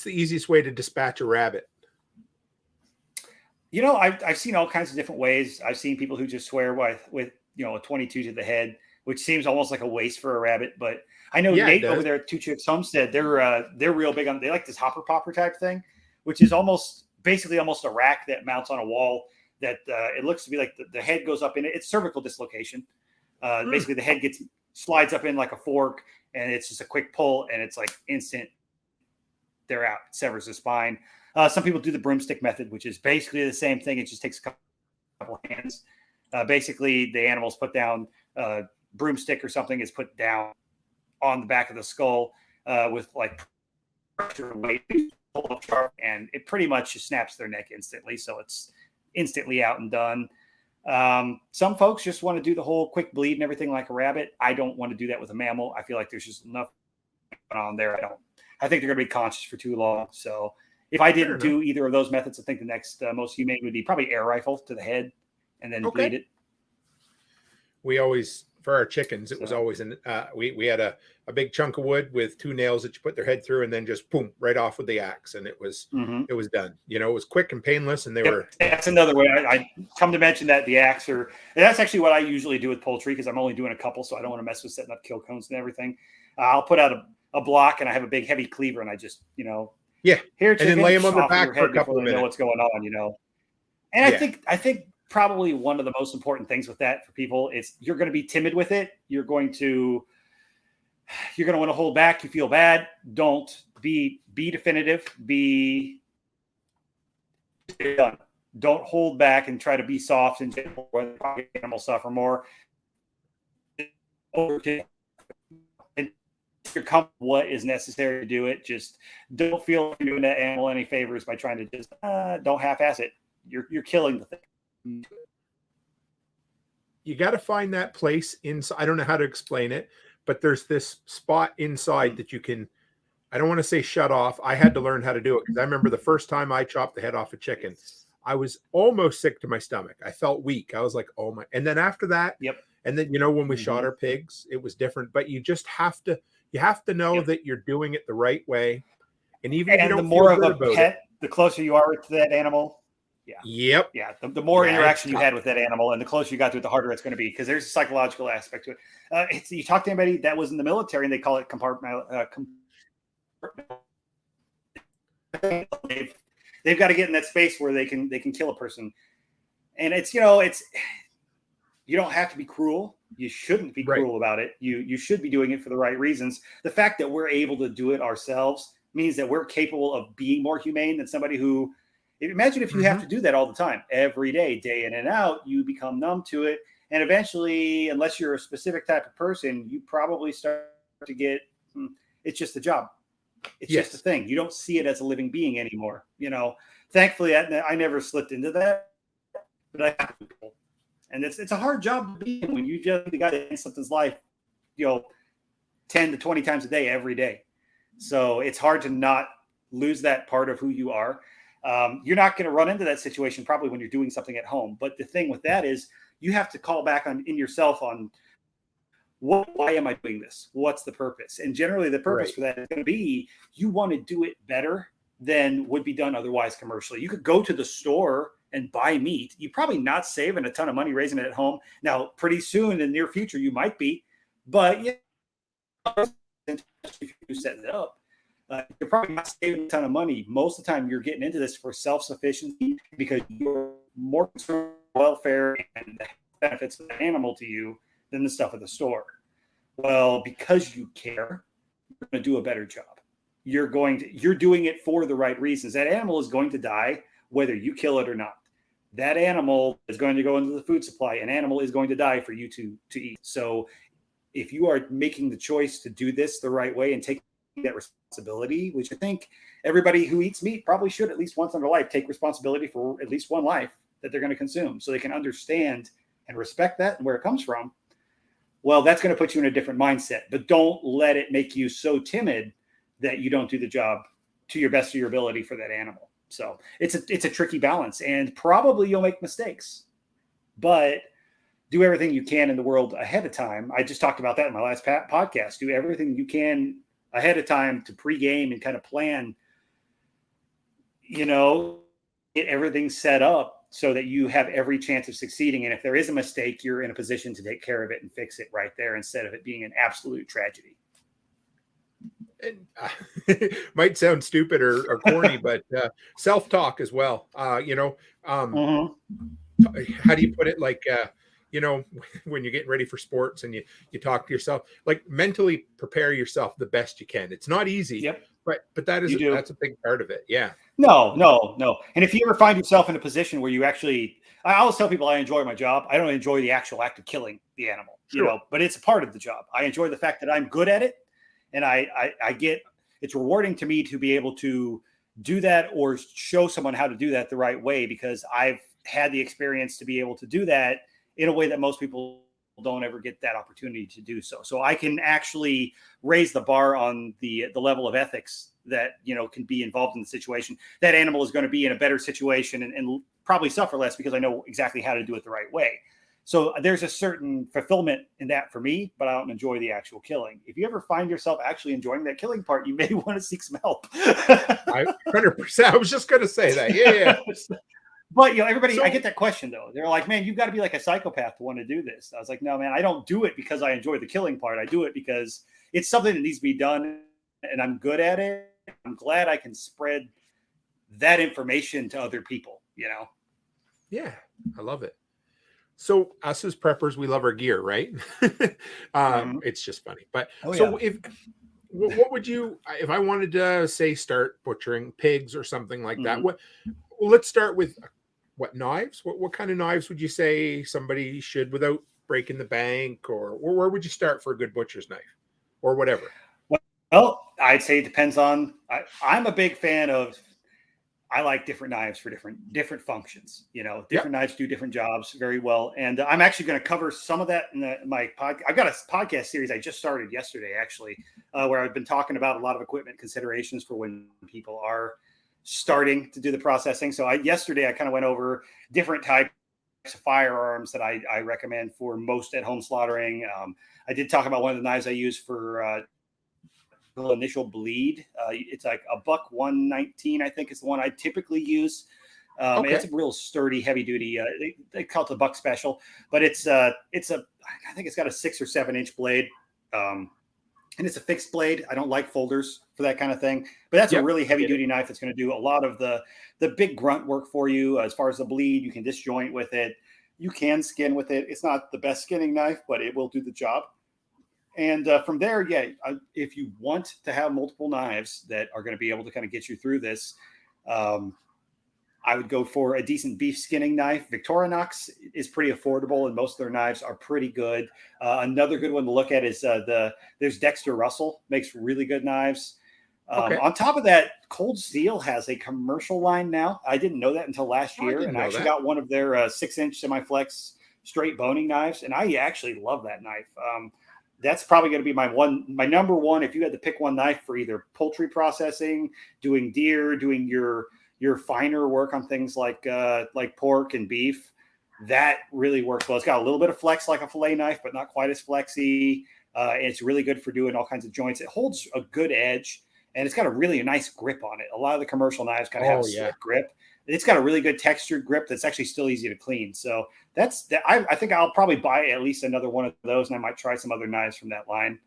easiest way to dispatch a rabbit? You know, I've seen all kinds of different ways. I've seen people who just swear with you know, a 22 to the head, which seems almost like a waste for a rabbit. But I know Nate over there at Two Chicks Homestead, they're real big on, they like this hopper popper type thing, which is basically almost a rack that mounts on a wall that it looks to be like the head goes up in it. It's cervical dislocation. Basically the head slides up in like a fork, and it's just a quick pull, and it's like instant. They're out. It severs the spine. Some people do the broomstick method, which is basically the same thing. It just takes a couple hands. Basically, the animal's put down, broomstick or something is put down on the back of the skull with like pressure weight, and it pretty much just snaps their neck instantly. So it's instantly out and done. Some folks just want to do the whole quick bleed and everything like a rabbit. I don't want to do that with a mammal. I feel like there's just enough on there. I think they're going to be conscious for too long. So if I didn't do either of those methods, I think the next most humane would be probably air rifle to the head and then bleed it. We always, for our chickens, it was always we had a big chunk of wood with 2 nails that you put their head through, and then just boom, right off with the axe, and it was done. You know, it was quick and painless, and they were. That's another way. I come to mention that the axe, and that's actually what I usually do with poultry, because I'm only doing a couple, so I don't want to mess with setting up kill cones and everything. I'll put out a block, and I have a big heavy cleaver, and I just, you know, here, and then lay them on the back for a couple of minutes. Know what's going on, you know. And I think probably one of the most important things with that for people is you're going to be timid with it. You're going to want to hold back. You feel bad. Don't be definitive. Be done. Don't hold back and try to be soft and gentle when animals suffer more. And you're comfortable what is necessary to do it. Just don't feel like you're doing that animal any favors by trying to just don't half-ass it. You're killing the thing. You got to find that place inside. I don't know how to explain it, but there's this spot inside that you can, I don't want to say shut off. I had to learn how to do it, because I remember the first time I chopped the head off a chicken, I was almost sick to my stomach. I felt weak. I was like, oh my. And then after that, and then, you know, when we shot our pigs, it was different, but you just have to know that you're doing it the right way. And even if you don't the more of a pet, the closer you are to that animal. Yeah. The more interaction you had with that animal, and the closer you got to it, the harder it's going to be, because there's a psychological aspect to it. You talk to anybody that was in the military, and they call it they've got to get in that space where they can kill a person. And it's, you know, you don't have to be cruel. You shouldn't be cruel about it. You should be doing it for the right reasons. The fact that we're able to do it ourselves means that we're capable of being more humane than somebody who. Imagine if you have to do that all the time, every day, day in and out, you become numb to it. And eventually, unless you're a specific type of person, you probably start to get, it's just a job. It's just a thing. You don't see it as a living being anymore. You know, thankfully, I never slipped into that. But I have people. And it's a hard job to be in when you just got to end something's life, you know, 10 to 20 times a day, every day. So it's hard to not lose that part of who you are. You're not going to run into that situation probably when you're doing something at home. But the thing with that is you have to call back in yourself on why am I doing this? What's the purpose? And generally the purpose for that is going to be you want to do it better than would be done otherwise commercially. You could go to the store and buy meat. You're probably not saving a ton of money raising it at home. Now, pretty soon in the near future, you might be, but if you set it up, you're probably not saving a ton of money. Most of the time, you're getting into this for self-sufficiency because you're more concerned with welfare and the benefits of the animal to you than the stuff at the store. Well, because you care, you're going to do a better job. You're doing it for the right reasons. That animal is going to die whether you kill it or not. That animal is going to go into the food supply. An animal is going to die for you to eat. So if you are making the choice to do this the right way and take that responsibility, which I think everybody who eats meat probably should at least once in their life take responsibility for at least one life that they're going to consume, so they can understand and respect that and where it comes from. Well, that's going to put you in a different mindset, but don't let it make you so timid that you don't do the job to your best of your ability for that animal. So it's a tricky balance, and probably you'll make mistakes, but do everything you can in the world ahead of time. I just talked about that in my last podcast. Do everything you can ahead of time to pregame and kind of plan, get everything set up so that you have every chance of succeeding. And if there is a mistake, you're in a position to take care of it and fix it right there instead of it being an absolute tragedy. And might sound stupid or corny, but self-talk as well. How do you put it? Like, when you're getting ready for sports and you talk to yourself, like mentally prepare yourself the best you can. It's not easy, yep. but that's a big part of it. Yeah. No. And if you ever find yourself in a position where I always tell people I enjoy my job. I don't enjoy the actual act of killing the animal, sure. But it's a part of the job. I enjoy the fact that I'm good at it. And it's rewarding to me to be able to do that or show someone how to do that the right way, because I've had the experience to be able to do that in a way that most people don't ever get that opportunity to do so. So I can actually raise the bar on the level of ethics that, can be involved in the situation. That animal is going to be in a better situation and probably suffer less because I know exactly how to do it the right way. So there's a certain fulfillment in that for me, but I don't enjoy the actual killing. If you ever find yourself actually enjoying that killing part, you may want to seek some help. 100%. I was just going to say that. Yeah. But, everybody, I get that question, though. They're like, man, you've got to be like a psychopath to want to do this. I was like, no, man, I don't do it because I enjoy the killing part. I do it because it's something that needs to be done, and I'm good at it. I'm glad I can spread that information to other people, Yeah, I love it. So us as preppers, we love our gear, right? It's just funny. But what would you, if I wanted to say start butchering pigs or something like that? Let's start with what knives? What kind of knives would you say somebody should, without breaking the bank, or where would you start for a good butcher's knife or whatever? Well, I'd say it depends on. I'm a big fan of. I like different knives for different functions. Different knives do different jobs very well. And I'm actually going to cover some of that in my podcast. I've got a podcast series I just started yesterday, actually, where I've been talking about a lot of equipment considerations for when people are starting to do the processing. So yesterday I kind of went over different types of firearms that I recommend for most at-home slaughtering. I did talk about one of the knives I use for initial bleed. It's like a buck 119, I think is the one I typically use. It's a real sturdy, heavy duty. They call it the buck special, but I think it's got a 6 or 7 inch blade. And it's a fixed blade. I don't like folders for that kind of thing, but that's a really heavy duty knife that's going to do a lot of the big grunt work for you. As far as the bleed, you can disjoint with it. You can skin with it. It's not the best skinning knife, but it will do the job. And from there, if you want to have multiple knives that are going to be able to kind of get you through this, I would go for a decent beef skinning knife. Victorinox is pretty affordable, and most of their knives are pretty good. Another good one to look at is there's Dexter Russell, makes really good knives. On top of that, Cold Steel has a commercial line now. I didn't know that until last year, and I actually got one of their 6-inch semi-flex straight boning knives, and I actually love that knife. That's probably going to be my number one. If you had to pick one knife for either poultry processing, doing deer, doing your finer work on things like pork and beef, that really works well. It's got a little bit of flex like a fillet knife, but not quite as flexy. And it's really good for doing all kinds of joints. It holds a good edge, and it's got a really nice grip on it. A lot of the commercial knives kind of have a slick grip. It's got a really good textured grip that's actually still easy to clean. So I think I'll probably buy at least another one of those, and I might try some other knives from that line.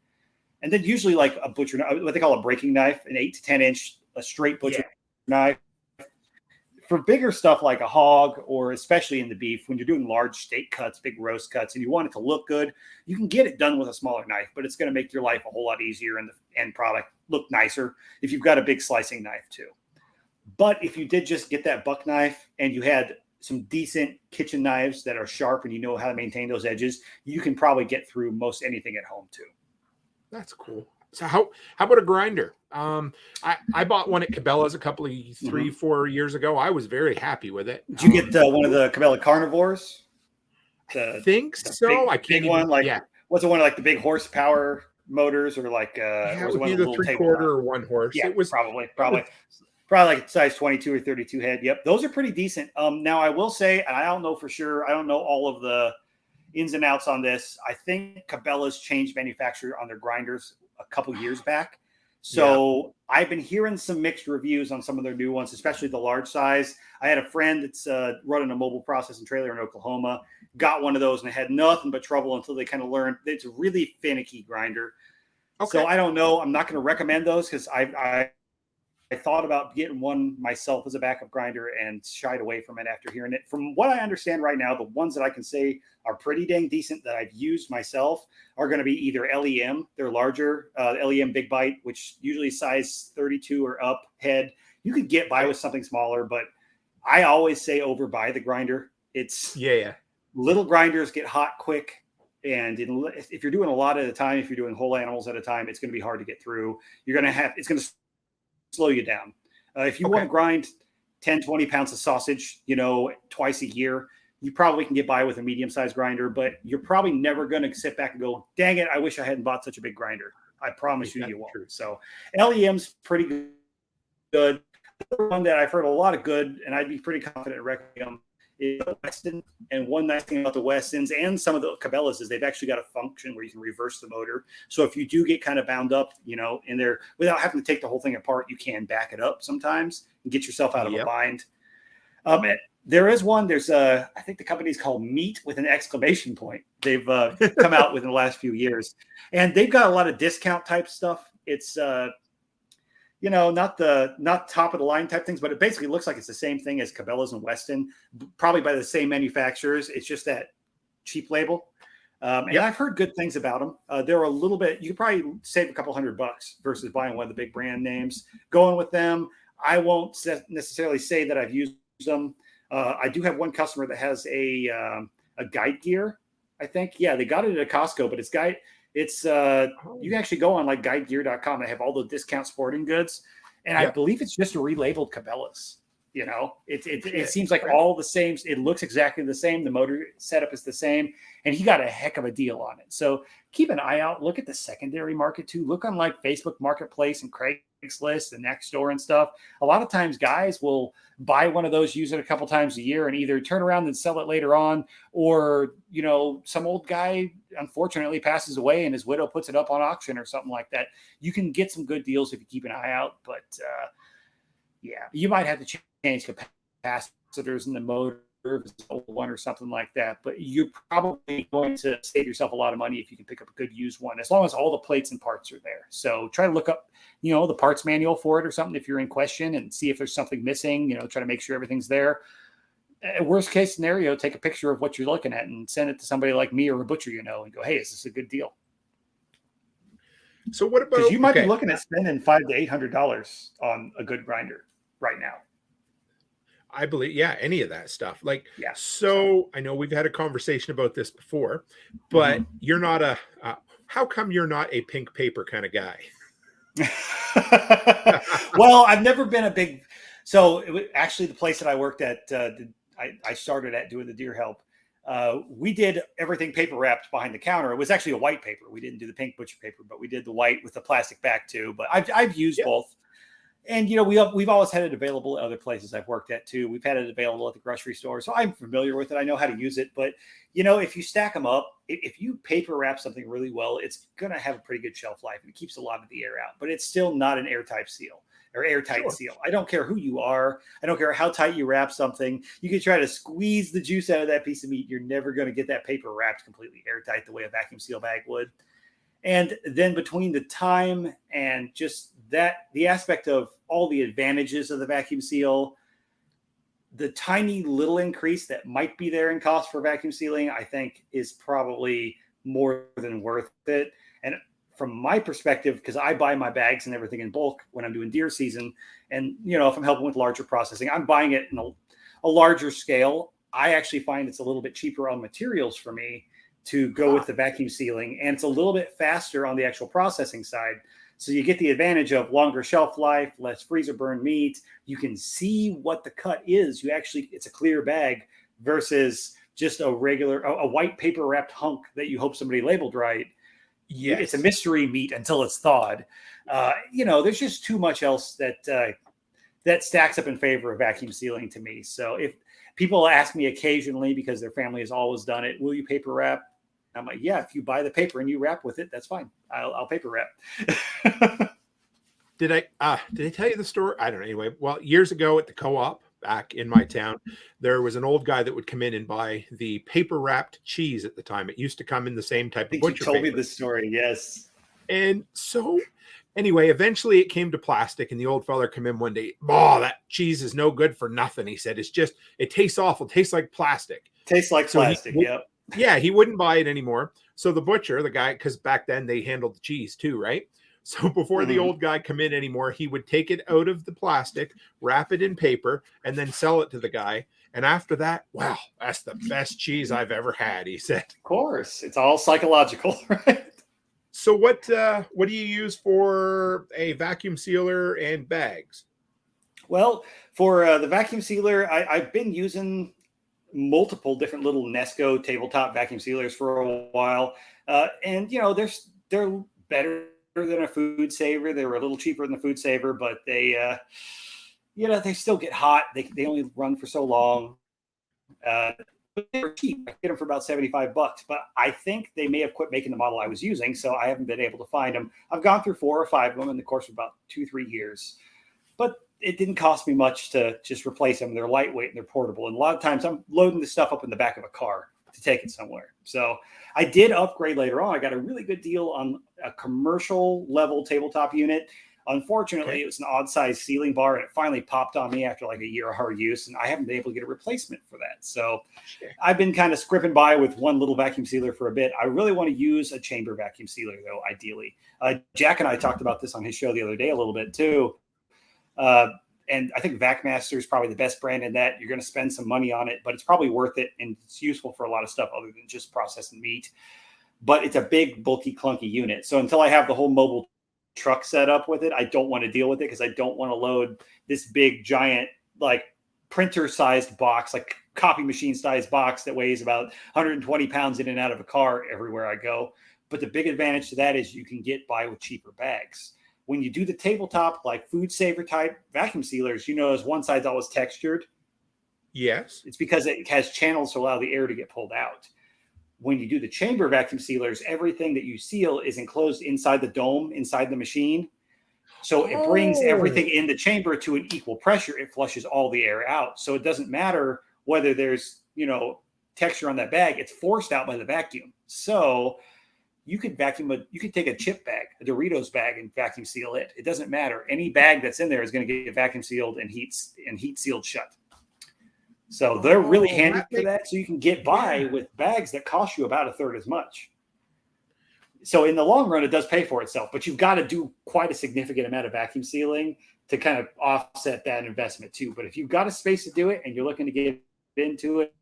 And then usually like a butcher, what they call a breaking knife, an 8 to 10 inch, a straight butcher knife. For bigger stuff like a hog, or especially in the beef, when you're doing large steak cuts, big roast cuts, and you want it to look good, you can get it done with a smaller knife, but it's going to make your life a whole lot easier and the end product look nicer if you've got a big slicing knife too. But if you did just get that buck knife and you had some decent kitchen knives that are sharp and you know how to maintain those edges, you can probably get through most anything at home too. That's cool. So how about a grinder? I bought one at Cabela's a couple of 3-4 years ago. I was very happy with it. Did you get one of the Cabela Carnivores? I think so. I can't big one, what's the one like the big horsepower motors, or like Yeah, or it was it would one be of the the little 3/4 tabletop? or 1 horse. Yeah, It was probably like size 22 or 32 head. Yep, those are pretty decent. Now I will say, and I don't know for sure, I don't know all of the ins and outs on this. I think Cabela's changed manufacturer on their grinders a couple years back. So I've been hearing some mixed reviews on some of their new ones, especially the large size. I had a friend that's running a mobile processing trailer in Oklahoma, got one of those, and it had nothing but trouble until they kind of learned it's a really finicky grinder. okay. So I don't know. I'm not going to recommend those because I thought about getting one myself as a backup grinder and shied away from it after hearing it. From what I understand right now, the ones that I can say are pretty dang decent that I've used myself are going to be either LEM, they're larger, LEM Big Bite, which usually size 32 or up head. You could get by with something smaller, but I always say overbuy the grinder. It's little grinders get hot quick. And if you're doing a lot at a time, if you're doing whole animals at a time, it's going to be hard to get through. It's going to slow you down. If you want to grind 10, 20 pounds of sausage, twice a year, you probably can get by with a medium-sized grinder, but you're probably never going to sit back and go, dang it, I wish I hadn't bought such a big grinder. I promise you won't. True. So LEM's pretty good. The one that I've heard a lot of good, and I'd be pretty confident recommending is Weston. And one nice thing about the Westons and some of the Cabela's is they've actually got a function where you can reverse the motor. So if you do get kind of bound up, in there without having to take the whole thing apart, you can back it up sometimes and get yourself out of a bind. There is one. There's I think the company's called Meat with an exclamation point. They've come out within the last few years, and they've got a lot of discount type stuff. It's not top of the line type things, but it basically looks like it's the same thing as Cabela's and Weston, probably by the same manufacturers. It's just that cheap label. And I've heard good things about them. They're a little bit, you could probably save a couple $100 versus buying one of the big brand names. Going with them, I won't necessarily say that I've used them. I do have one customer that has a guide gear, I think. Yeah, they got it at a Costco, but you can actually go on like guidegear.com. They have all the discount sporting goods. And I believe it's just a relabeled Cabela's. It seems like all the same. It looks exactly the same. The motor setup is the same. And he got a heck of a deal on it. So keep an eye out. Look at the secondary market too. Look on like Facebook Marketplace and Craigslist and Nextdoor and stuff. A lot of times guys will buy one of those, use it a couple times a year, and either turn around and sell it later on, or, some old guy unfortunately passes away and his widow puts it up on auction or something like that. You can get some good deals if you keep an eye out. But you might have to change capacitors in the motor if it's an old one or something like that. But you're probably going to save yourself a lot of money if you can pick up a good used one, as long as all the plates and parts are there. So try to look up, the parts manual for it or something if you're in question, and see if there's something missing. Try to make sure everything's there. Worst case scenario, take a picture of what you're looking at and send it to somebody like me or a butcher, and go, hey, is this a good deal? So what about, because you might be looking at spending $500 to $800 on a good grinder right now. I believe, any of that stuff. So I know we've had a conversation about this before, but you're not how come you're not a pink paper kind of guy? Well, I've never been a big, actually the place that I worked at, I started at doing the deer help. We did everything paper wrapped behind the counter. It was actually a white paper. We didn't do the pink butcher paper, but we did the white with the plastic back too. But I've used both. And, we've always had it available at other places I've worked at too. We've had it available at the grocery store. So I'm familiar with it. I know how to use it. But, if you stack them up, if you paper wrap something really well, it's going to have a pretty good shelf life. And it keeps a lot of the air out. But it's still not an airtight seal. Seal. I don't care who you are. I don't care how tight you wrap something. You can try to squeeze the juice out of that piece of meat. You're never going to get that paper wrapped completely airtight the way a vacuum seal bag would. And then between the time and just the aspect of all the advantages of the vacuum seal, the tiny little increase that might be there in cost for vacuum sealing, I think is probably more than worth it. And from my perspective, because I buy my bags and everything in bulk when I'm doing deer season, and if I'm helping with larger processing, I'm buying it in a larger scale. I actually find it's a little bit cheaper on materials for me to go with the vacuum sealing, and it's a little bit faster on the actual processing side. So you get the advantage of longer shelf life, less freezer burn meat. You can see what the cut is. It's a clear bag versus just a white paper wrapped hunk that you hope somebody labeled right. It's a Yes. mystery meat until it's thawed. There's just too much else that stacks up in favor of vacuum sealing to me. So if people ask me occasionally, because their family has always done it, will you paper wrap? I'm like, yeah, if you buy the paper and you wrap with it, that's fine. I'll paper wrap. Did I tell you the story? I don't know. Anyway, well, years ago at the co-op back in my town, there was an old guy that would come in and buy the paper wrapped cheese at the time. It used to come in the same I type of think you butcher told me paper. this story. Yes. And so anyway, eventually it came to plastic, and the old feller come in one day. Oh, that cheese is no good for nothing. He said, it tastes awful. It tastes like plastic. Tastes like So plastic. Yep. yeah, he wouldn't buy it anymore. So the butcher, the guy, because back then they handled the cheese too, right? So before the old guy come in anymore, he would take it out of the plastic, wrap it in paper, and then sell it to the guy. And after that, wow, that's the best cheese I've ever had, he said. Of course, it's all psychological, right? So what do you use for a vacuum sealer and bags? Well, for the vacuum sealer, I've been using multiple different little Nesco tabletop vacuum sealers for a while, and they're better than a food saver. They were a little cheaper than the food saver, but they still get hot. They only run for so long. They were cheap. I get them for about $75, but I think they may have quit making the model I was using, so I haven't been able to find them. I've gone through 4 or 5 of them in the course of about 2-3 years, but it didn't cost me much to just replace them. They're lightweight and they're portable, and a lot of times I'm loading this stuff up in the back of a car to take it somewhere. So I did upgrade later on. I got a really good deal on a commercial level tabletop unit. Unfortunately, It was an odd size ceiling bar, and it finally popped on me after like a year of hard use, and I haven't been able to get a replacement for that. So I've been kind of scripping by with one little vacuum sealer for a bit. I really want to use a chamber vacuum sealer, though, ideally. Jack and I talked about this on his show the other day a little bit, too. And I think VacMaster is probably the best brand in that. You're going to spend some money on it, but it's probably worth it, and it's useful for a lot of stuff other than just processing meat. But it's a big, bulky, clunky unit. So until I have the whole mobile truck set up with it, I don't want to deal with it, because I don't want to load this big, giant, like printer-sized box, like copy machine-sized box that weighs about 120 pounds in and out of a car everywhere I go. But the big advantage to that is you can get by with cheaper bags. When you do the tabletop, like food saver type vacuum sealers, as one side's always textured. Yes. It's because it has channels to allow the air to get pulled out. When you do the chamber vacuum sealers, everything that you seal is enclosed inside the dome, inside the machine. So it brings everything in the chamber to an equal pressure. It flushes all the air out. So it doesn't matter whether there's, texture on that bag. It's forced out by the vacuum. So you could take a chip bag, a Doritos bag, and vacuum seal it. It doesn't matter. Any bag that's in there is going to get vacuum sealed and heat sealed shut. So they're really handy for that. So you can get by with bags that cost you about a third as much. So in the long run, it does pay for itself, but you've got to do quite a significant amount of vacuum sealing to kind of offset that investment too. But if you've got a space to do it and you're looking to get into it,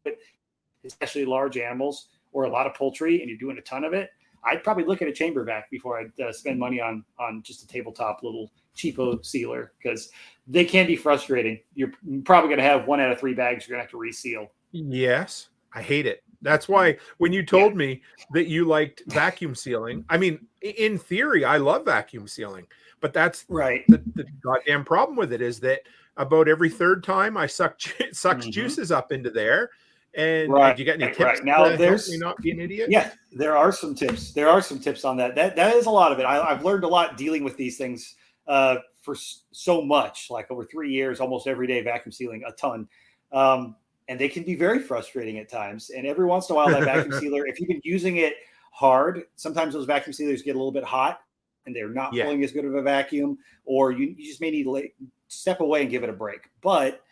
especially large animals or a lot of poultry, and you're doing a ton of it, I'd probably look at a chamber vac before I'd spend money on just a tabletop little cheapo sealer, because they can be frustrating. You're probably going to have 1 out of 3 bags you're going to have to reseal. Yes. I hate it. That's why when you told me that you liked vacuum sealing, I mean, in theory, I love vacuum sealing, but that's right. The goddamn problem with it is that about every third time I sucks juices up into there. And you got any tips? Right. Now there's me not be an idiot. Yeah, there are some tips. There are some tips on that. That is a lot of it. I've learned a lot dealing with these things for so much, like over 3 years, almost every day vacuum sealing a ton. And they can be very frustrating at times. And every once in a while, that vacuum sealer, if you've been using it hard, sometimes those vacuum sealers get a little bit hot and they're not pulling as good of a vacuum, or you just may need to step away and give it a break. But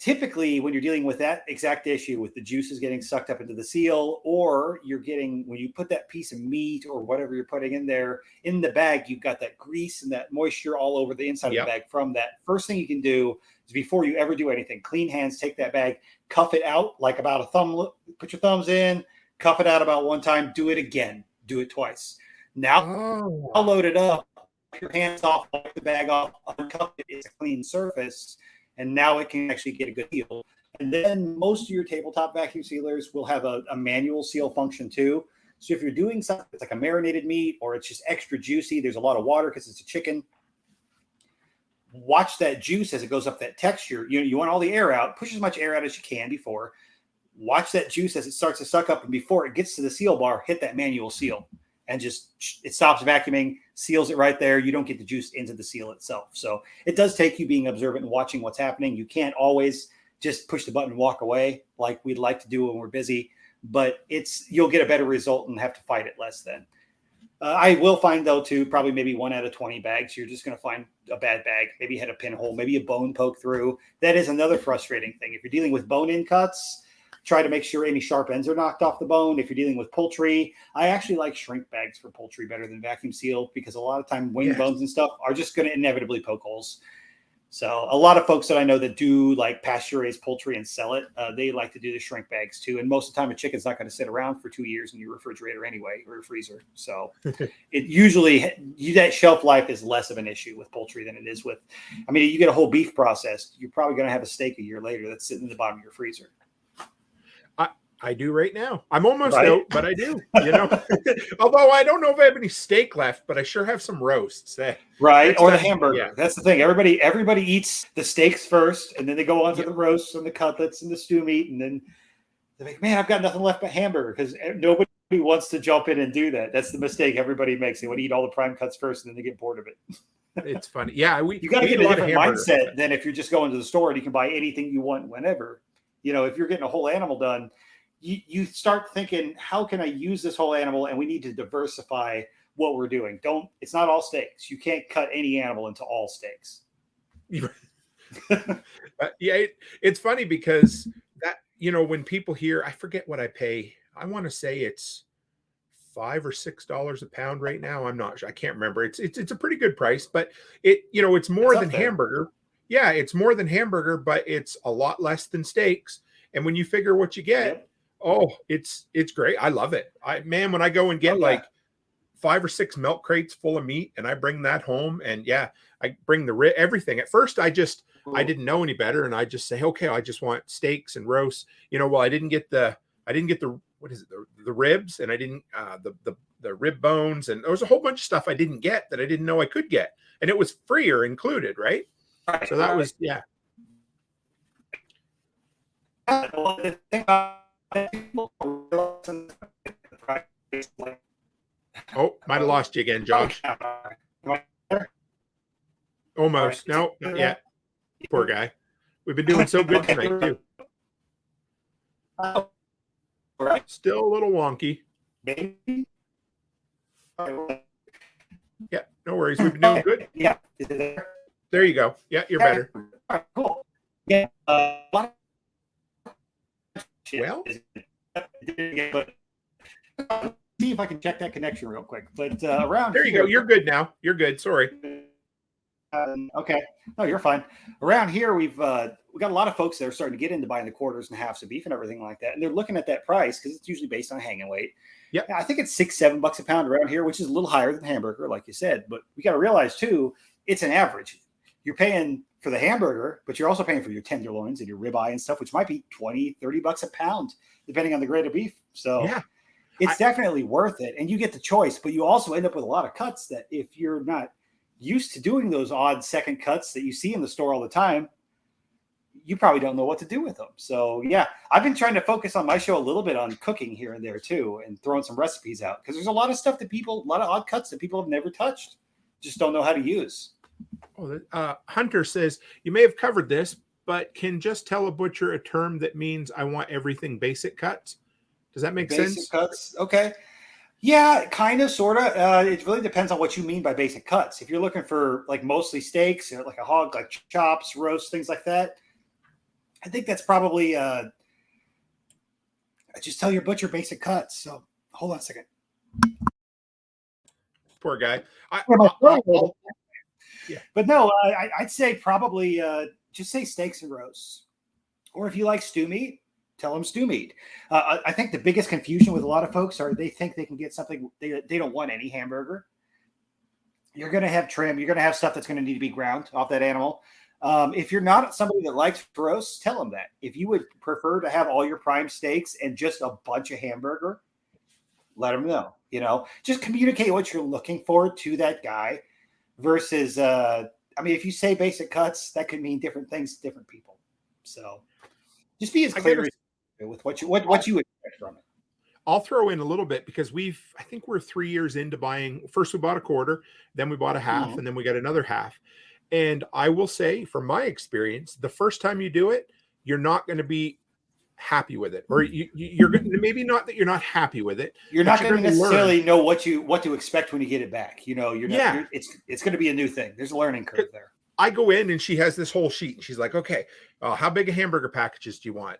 typically, when you're dealing with that exact issue with the juices getting sucked up into the seal, or when you put that piece of meat or whatever you're putting in there in the bag, you've got that grease and that moisture all over the inside of the bag from that. First thing you can do is, before you ever do anything, clean hands, take that bag, cuff it out like about a thumb, put your thumbs in, cuff it out about 1 time, do it again, do it twice. Now I'll load it up, your hands off, wipe the bag off, uncuff it, it's a clean surface. And now it can actually get a good seal. And then most of your tabletop vacuum sealers will have a manual seal function too. So if you're doing something that's like a marinated meat or it's just extra juicy, there's a lot of water because it's a chicken. Watch that juice as it goes up that texture. You want all the air out. Push as much air out as you can before. Watch that juice as it starts to suck up, and before it gets to the seal bar, hit that manual seal, and just it stops vacuuming, seals it right there. You don't get the juice into the seal itself. So it does take you being observant and watching what's happening. You can't always just push the button and walk away like we'd like to do when we're busy, but you'll get a better result and have to fight it less then. I will find, though, too, probably maybe 1 out of 20 bags, you're just going to find a bad bag. Maybe you had a pinhole, maybe a bone poke through. That is another frustrating thing. If you're dealing with bone-in cuts, try to make sure any sharp ends are knocked off the bone. If you're dealing with poultry, I actually like shrink bags for poultry better than vacuum seal because a lot of time wing bones and stuff are just going to inevitably poke holes. So a lot of folks that I know that do like pasture-raised poultry and sell it, they like to do the shrink bags too. And most of the time, a chicken's not going to sit around for 2 years in your refrigerator anyway, or your freezer. So it usually, that shelf life is less of an issue with poultry than it is with, I mean, you get a whole beef processed, you're probably going to have a steak a year later that's sitting in the bottom of your freezer. I do right now. I'm almost out, but I do, although I don't know if I have any steak left, but I sure have some roasts. Right. Or the hamburger. Yeah. That's the thing. Everybody eats the steaks first, and then they go on to the roasts and the cutlets and the stew meat. And then they're like, man, I've got nothing left but hamburger, because nobody wants to jump in and do that. That's the mistake everybody makes. They want to eat all the prime cuts first, and then they get bored of it. It's funny. Yeah. You got to get a different mindset than if you're just going to the store and you can buy anything you want whenever. If you're getting a whole animal done, you start thinking, how can I use this whole animal? And we need to diversify what we're doing. It's not all steaks. You can't cut any animal into all steaks. It's funny because that, when people hear, I forget what I pay. I want to say it's $5 or $6 a pound right now. I'm not sure. I can't remember. It's a pretty good price, but it's more than hamburger. Yeah. It's more than hamburger, but it's a lot less than steaks. And when you figure what you get, it's great. I love it. When I go and get like 5 or 6 milk crates full of meat and I bring that home, and I bring everything. At first I didn't know any better. And I just say, okay, I just want steaks and roasts, I didn't get the, what is it? The ribs, and I didn't, the rib bones. And there was a whole bunch of stuff I didn't get that I didn't know I could get. And it was free or included. Right. So that was, Oh, might have lost you again, Josh. Almost. No, not yet. Poor guy. We've been doing so good tonight, too. Still a little wonky. Yeah, no worries. We've been doing good. Yeah. There you go. Yeah, you're better. Cool. Yeah. Well, see if I can check that connection real quick. But around there you go. You're good now. You're good. Sorry. Okay. No, you're fine. Around here, we got a lot of folks that are starting to get into buying the quarters and halves of beef and everything like that, and they're looking at that price because it's usually based on hanging weight. Yeah, I think it's $6-7 a pound around here, which is a little higher than hamburger, like you said. But we got to realize too, it's an average. You're paying for the hamburger, but you're also paying for your tenderloins and your ribeye and stuff, which might be $20-30 a pound, depending on the grade of beef. So it's definitely worth it. And you get the choice, but you also end up with a lot of cuts that if you're not used to doing those odd second cuts that you see in the store all the time, you probably don't know what to do with them. So I've been trying to focus on my show a little bit on cooking here and there too, and throwing some recipes out, because there's a lot of stuff that a lot of odd cuts that people have never touched, just don't know how to use. Hunter says, you may have covered this, but can just tell a butcher a term that means I want everything basic cuts. Does that make sense? Basic cuts. Okay. Yeah, kind of, sort of. It really depends on what you mean by basic cuts. If you're looking for like mostly steaks, like a hog, like chops, roasts, things like that, I think that's probably just tell your butcher basic cuts. So hold on a second. Poor guy. But no, I'd say probably just say steaks and roasts. Or if you like stew meat, tell them stew meat. I think the biggest confusion with a lot of folks are they think they can get something, they don't want any hamburger. You're going to have trim. You're going to have stuff that's going to need to be ground off that animal. If you're not somebody that likes roasts, tell them that. If you would prefer to have all your prime steaks and just a bunch of hamburger, let them know. Just communicate what you're looking for to that guy versus, if you say basic cuts, that could mean different things to different people. So just be as clear with what you expect from it. I'll throw in a little bit because I think we're 3 years into buying. First, we bought a quarter, then we bought a half, and then we got another half. And I will say, from my experience, the first time you do it, you're not going to be happy with it, or you're going to, maybe not that you're not happy with it. You're not going to necessarily know what to expect when you get it back. It's going to be a new thing. There's a learning curve there. I go in and she has this whole sheet and she's like, okay, how big a hamburger packages do you want?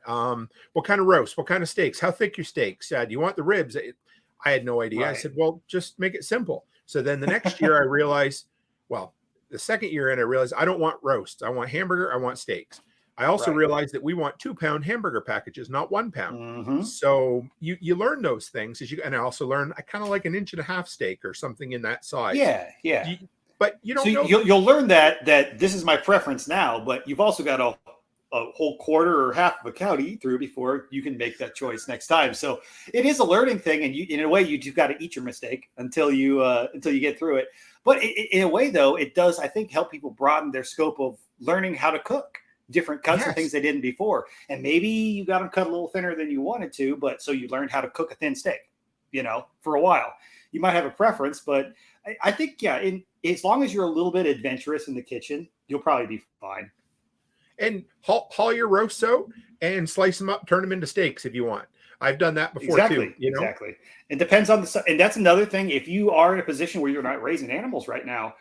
What kind of roast? What kind of steaks? How thick your steaks? Do you want the ribs? I had no idea. Right. I said, well, just make it simple. So then the next year I realized, the second year in, I realized I don't want roasts. I want hamburger. I want steaks. I also realized that we want 2-pound hamburger packages, not 1 pound. Mm-hmm. So you learn those things and I also learned I kind of like 1.5 inch steak or something in that size. Yeah. But you don't know. You'll learn that this is my preference now, but you've also got a whole quarter or half of a cow to eat through before you can make that choice next time. So it is a learning thing, and in a way, you've got to eat your mistake until you get through it. But in a way, though, it does, I think, help people broaden their scope of learning how to cook different cuts and things they didn't before. And maybe you got them cut a little thinner than you wanted to, but so you learned how to cook a thin steak, for a while. You might have a preference, but I think, as long as you're a little bit adventurous in the kitchen, you'll probably be fine. And haul your roasts out and slice them up, turn them into steaks if you want. I've done that before too. Exactly. It depends on and that's another thing. If you are in a position where you're not raising animals right now,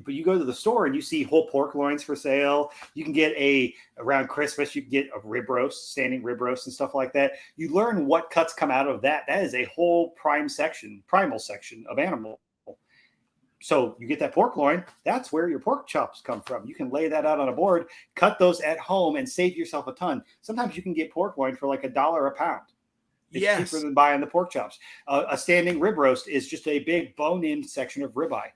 but you go to the store and you see whole pork loins for sale, you can get around Christmas, you can get a rib roast, standing rib roast and stuff like that. You learn what cuts come out of that. That is a whole primal section of animal. So you get that pork loin, that's where your pork chops come from. You can lay that out on a board, cut those at home and save yourself a ton. Sometimes you can get pork loin for like $1 a pound. It's cheaper than buying the pork chops. A standing rib roast is just a big bone-in section of ribeye.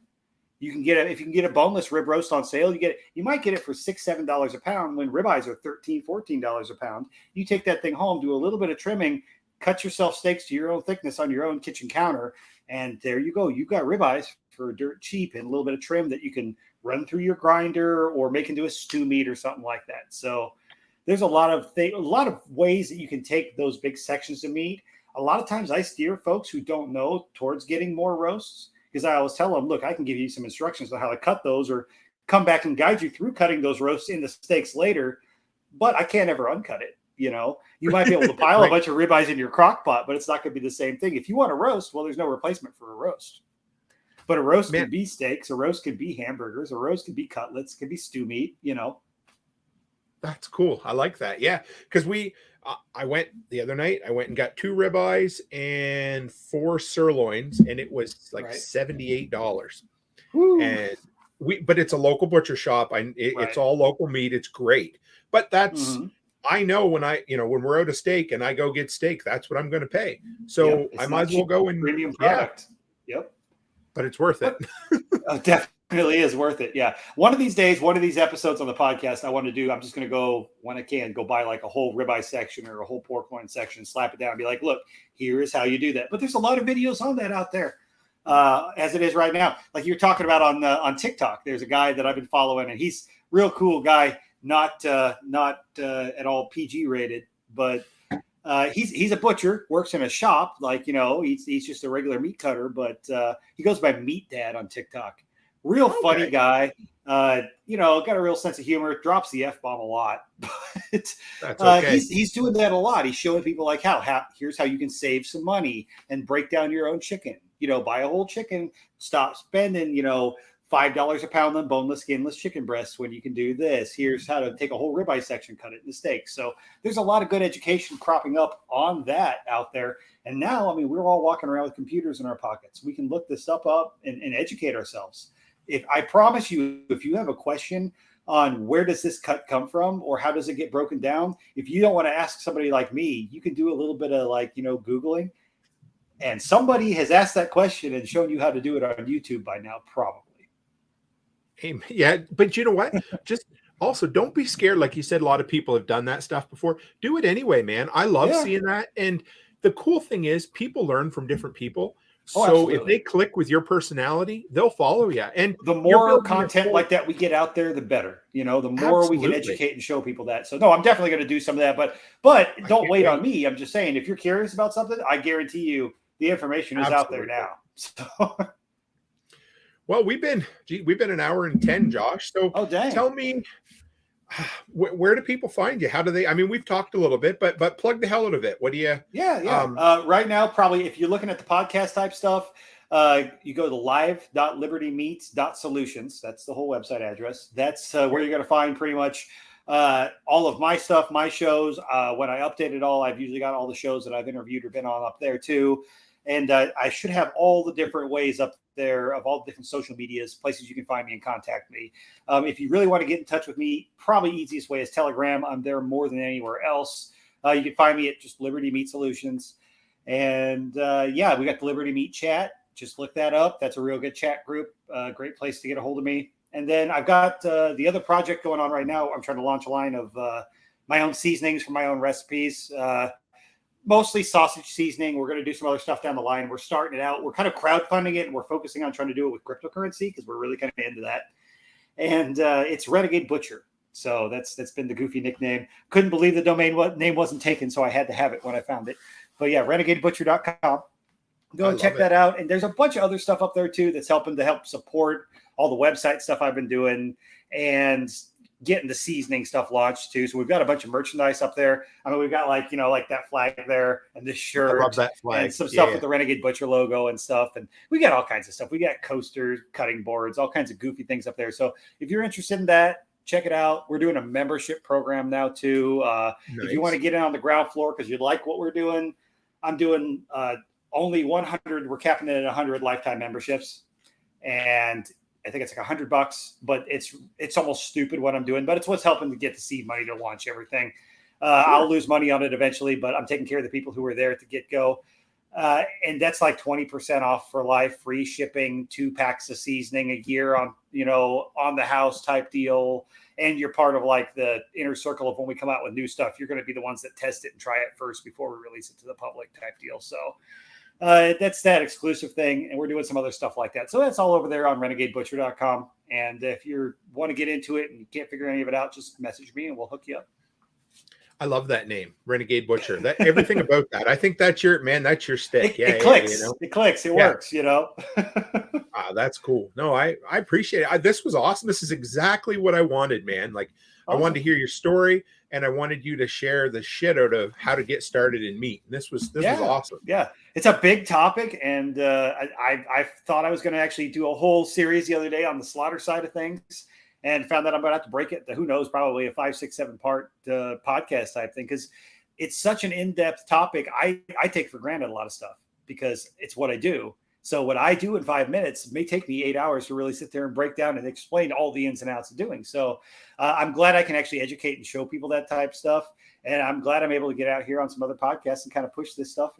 You can get if you can get a boneless rib roast on sale, you might get it for $6, $7 a pound when ribeyes are $13, $14 a pound. You take that thing home, do a little bit of trimming, cut yourself steaks to your own thickness on your own kitchen counter, and there you go. You've got ribeyes for dirt cheap and a little bit of trim that you can run through your grinder or make into a stew meat or something like that. So there's a lot of ways that you can take those big sections of meat. A lot of times I steer folks who don't know towards getting more roasts, because I always tell them, look, I can give you some instructions on how to cut those or come back and guide you through cutting those roasts into steaks later, but I can't ever uncut it. You might be able to pile a bunch of ribeyes in your crock pot, but it's not going to be the same thing. If you want a roast, well, there's no replacement for a roast. But a roast could be steaks, a roast could be hamburgers, a roast could be cutlets, could be stew meat, That's cool. I like that. Yeah. Because I went the other night, I went and got 2 ribeyes and 4 sirloins, and it was like $78. And but it's a local butcher shop. It's all local meat. It's great. But that's, I know when we're out of steak and I go get steak, that's what I'm going to pay. So I might as well go and premium product. Yep. But it's worth it. Definitely is worth it. Yeah. One of these days, one of these episodes on the podcast I want to do, I'm just going to go, when I can, go buy like a whole ribeye section or a whole pork loin section, slap it down and be like, look, here is how you do that. But there's a lot of videos on that out there as it is right now. Like you're talking about on TikTok, there's a guy that I've been following and he's real cool guy, not at all PG rated, but he's a butcher, works in a shop, he's just a regular meat cutter, but he goes by Meat Dad on TikTok. Real funny guy, got a real sense of humor, drops the F-bomb a lot, but that's okay. He's doing that a lot. He's showing people like here's how you can save some money and break down your own chicken. Buy a whole chicken, stop spending, $5 a pound on boneless, skinless chicken breasts when you can do this. Here's how to take a whole ribeye section, cut it into steaks. So there's a lot of good education cropping up on that out there. And now, we're all walking around with computers in our pockets. We can look this stuff up and educate ourselves. I promise you, if you have a question on where does this cut come from or how does it get broken down, if you don't want to ask somebody like me, you can do a little bit of Googling. And somebody has asked that question and shown you how to do it on YouTube by now, probably. Yeah, but you know what? Just also don't be scared. Like you said, a lot of people have done that stuff before. Do it anyway, man. I love seeing that. And the cool thing is people learn from different people. Oh, So if absolutely. they click with your personality, they'll follow you. And The you're more building a content whole, like that we get out there, the better. You know, the more we can absolutely. educate and show people that. So no, I'm definitely going to do some of that. But I don't can't wait on wait. me. I'm just saying, if you're curious about something, I guarantee you the information is out there Absolutely. now. So, Well, we've been an hour and 10, Josh. So oh dang. tell me, where do people find you? How do they? I mean, we've talked a little bit, but plug the hell out of it. What do you? Yeah. Right now, probably if you're looking at the podcast type stuff, you go to Live.libertymeat.solutions. That's the whole website address. That's where you're going to find pretty much all of my stuff, my shows. When I update it all, I've usually got all the shows that I've interviewed or been on up there too. And I should have all the different ways up there of all the different social medias, places you can find me and contact me. If you really want to get in touch with me, probably easiest way is Telegram. I'm there more than anywhere else. You can find me at just Liberty Meat Solutions. And yeah, we got the Liberty Meat Chat. Just look that up. That's a real good chat group. Great place to get a hold of me. And then I've got the other project going on right now. I'm trying to launch a line of my own seasonings for my own recipes. Mostly sausage seasoning. We're going to do some other stuff down the line. We're starting it out. We're kind of crowdfunding it, and we're focusing on trying to do it with cryptocurrency because we're really kind of into that. And it's Renegade Butcher. So that's been the goofy nickname. Couldn't believe the domain name wasn't taken, so I had to have it when I found it. But yeah, renegadebutcher.com. Go and check that out. And there's a bunch of other stuff up there too that's helping to help support all the website stuff I've been doing and getting the seasoning stuff launched too. So we've got a bunch of merchandise up there. I mean, we've got like that flag there and this shirt. I love that flag. And some stuff with the Renegade Butcher logo and stuff. And we got all kinds of stuff. We got coasters, cutting boards, all kinds of goofy things up there. So if you're interested in that, check it out. We're doing a membership program now too. Nice. If you want to get in on the ground floor because you like what we're doing, I'm doing only 100. We're capping it at 100 lifetime memberships. And I think it's like $100, but it's almost stupid what I'm doing, but it's what's helping to get the seed money to launch everything. I'll lose money on it eventually, but I'm taking care of the people who are there at the get-go. And that's like 20% off for life, free shipping, 2 packs of seasoning a year on the house type deal. And you're part of like the inner circle of when we come out with new stuff, you're going to be the ones that test it and try it first before we release it to the public type deal. So that's that exclusive thing. And we're doing some other stuff like that. So that's all over there on renegadebutcher.com. And if you want to get into it and you can't figure any of it out, just message me and we'll hook you up. I love that name, Renegade Butcher. That everything about that. I think that's your stick. It clicks. It clicks. It works, That's cool. No, I appreciate it. This was awesome. This is exactly what I wanted, man. Like awesome. I wanted to hear your story and I wanted you to share the shit out of how to get started in meat. And this was awesome. Yeah. It's a big topic. And I thought I was going to actually do a whole series the other day on the slaughter side of things. And found that I'm going to have to break it to, who knows, probably a 5, 6, 7 part podcast type thing. Because it's such an in-depth topic. I take for granted a lot of stuff because it's what I do. So what I do in 5 minutes may take me 8 hours to really sit there and break down and explain all the ins and outs of doing. So I'm glad I can actually educate and show people that type of stuff. And I'm glad I'm able to get out here on some other podcasts and kind of push this stuff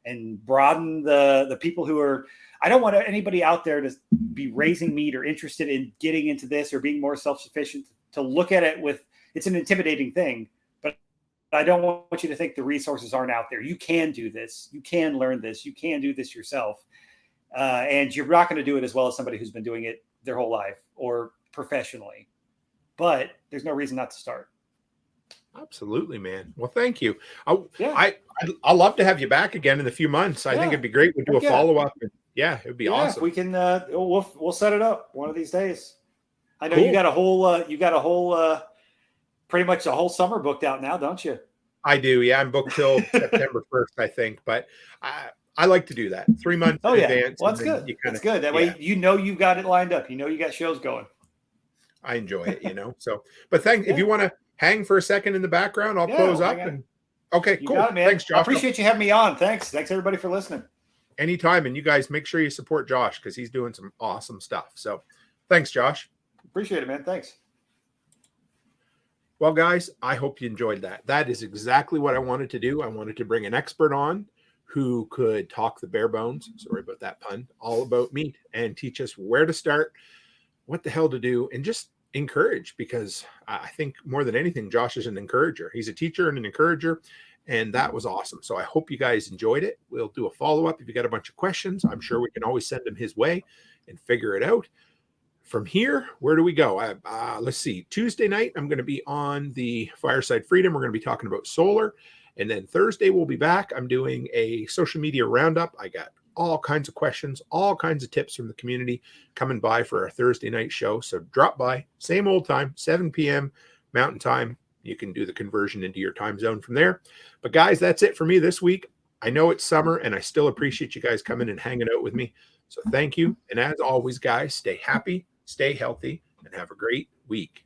and broaden the people who are. I don't want anybody out there to be raising meat or interested in getting into this or being more self-sufficient to look at it it's an intimidating thing, but I don't want you to think the resources aren't out there. You can do this. You can learn this. You can do this yourself. And you're not going to do it as well as somebody who's been doing it their whole life or professionally, but there's no reason not to start. Absolutely, man. Well, thank you. I'd love to have you back again in a few months. I think it'd be great. We'll do a follow-up. Yeah, it'd be awesome. If we can, we'll set it up one of these days. I know you got a whole, pretty much a whole summer booked out now, don't you? I do. Yeah, I'm booked till September 1st, I think. But I like to do that 3 months in advance. Well, that's good. That's good. That way, you've got it lined up. You got shows going. I enjoy it, So, but if you want to hang for a second in the background, I'll close up. Okay, cool. Got it, man. Thanks, Josh. I appreciate you having me on. Thanks everybody for listening. Anytime. And you guys make sure you support Josh because he's doing some awesome stuff. So thanks, Josh. Appreciate it, man. Thanks. Well, guys, I hope you enjoyed that. That is exactly what I wanted to do. I wanted to bring an expert on who could talk the bare bones, sorry about that pun, all about meat and teach us where to start, what the hell to do, and just encourage, because I think more than anything, Josh is an encourager. He's a teacher and an encourager. And that was awesome. So I hope you guys enjoyed it. We'll do a follow-up. If you got a bunch of questions, I'm sure we can always send them his way and figure it out. From here, where do we go? Let's see. Tuesday night, I'm going to be on the Fireside Freedom. We're going to be talking about solar. And then Thursday, we'll be back. I'm doing a social media roundup. I got all kinds of questions, all kinds of tips from the community coming by for our Thursday night show. So drop by, same old time, 7 p.m. Mountain Time. You can do the conversion into your time zone from there. But guys, that's it for me this week. I know it's summer, and I still appreciate you guys coming and hanging out with me. So thank you. And as always, guys, stay happy, stay healthy, and have a great week.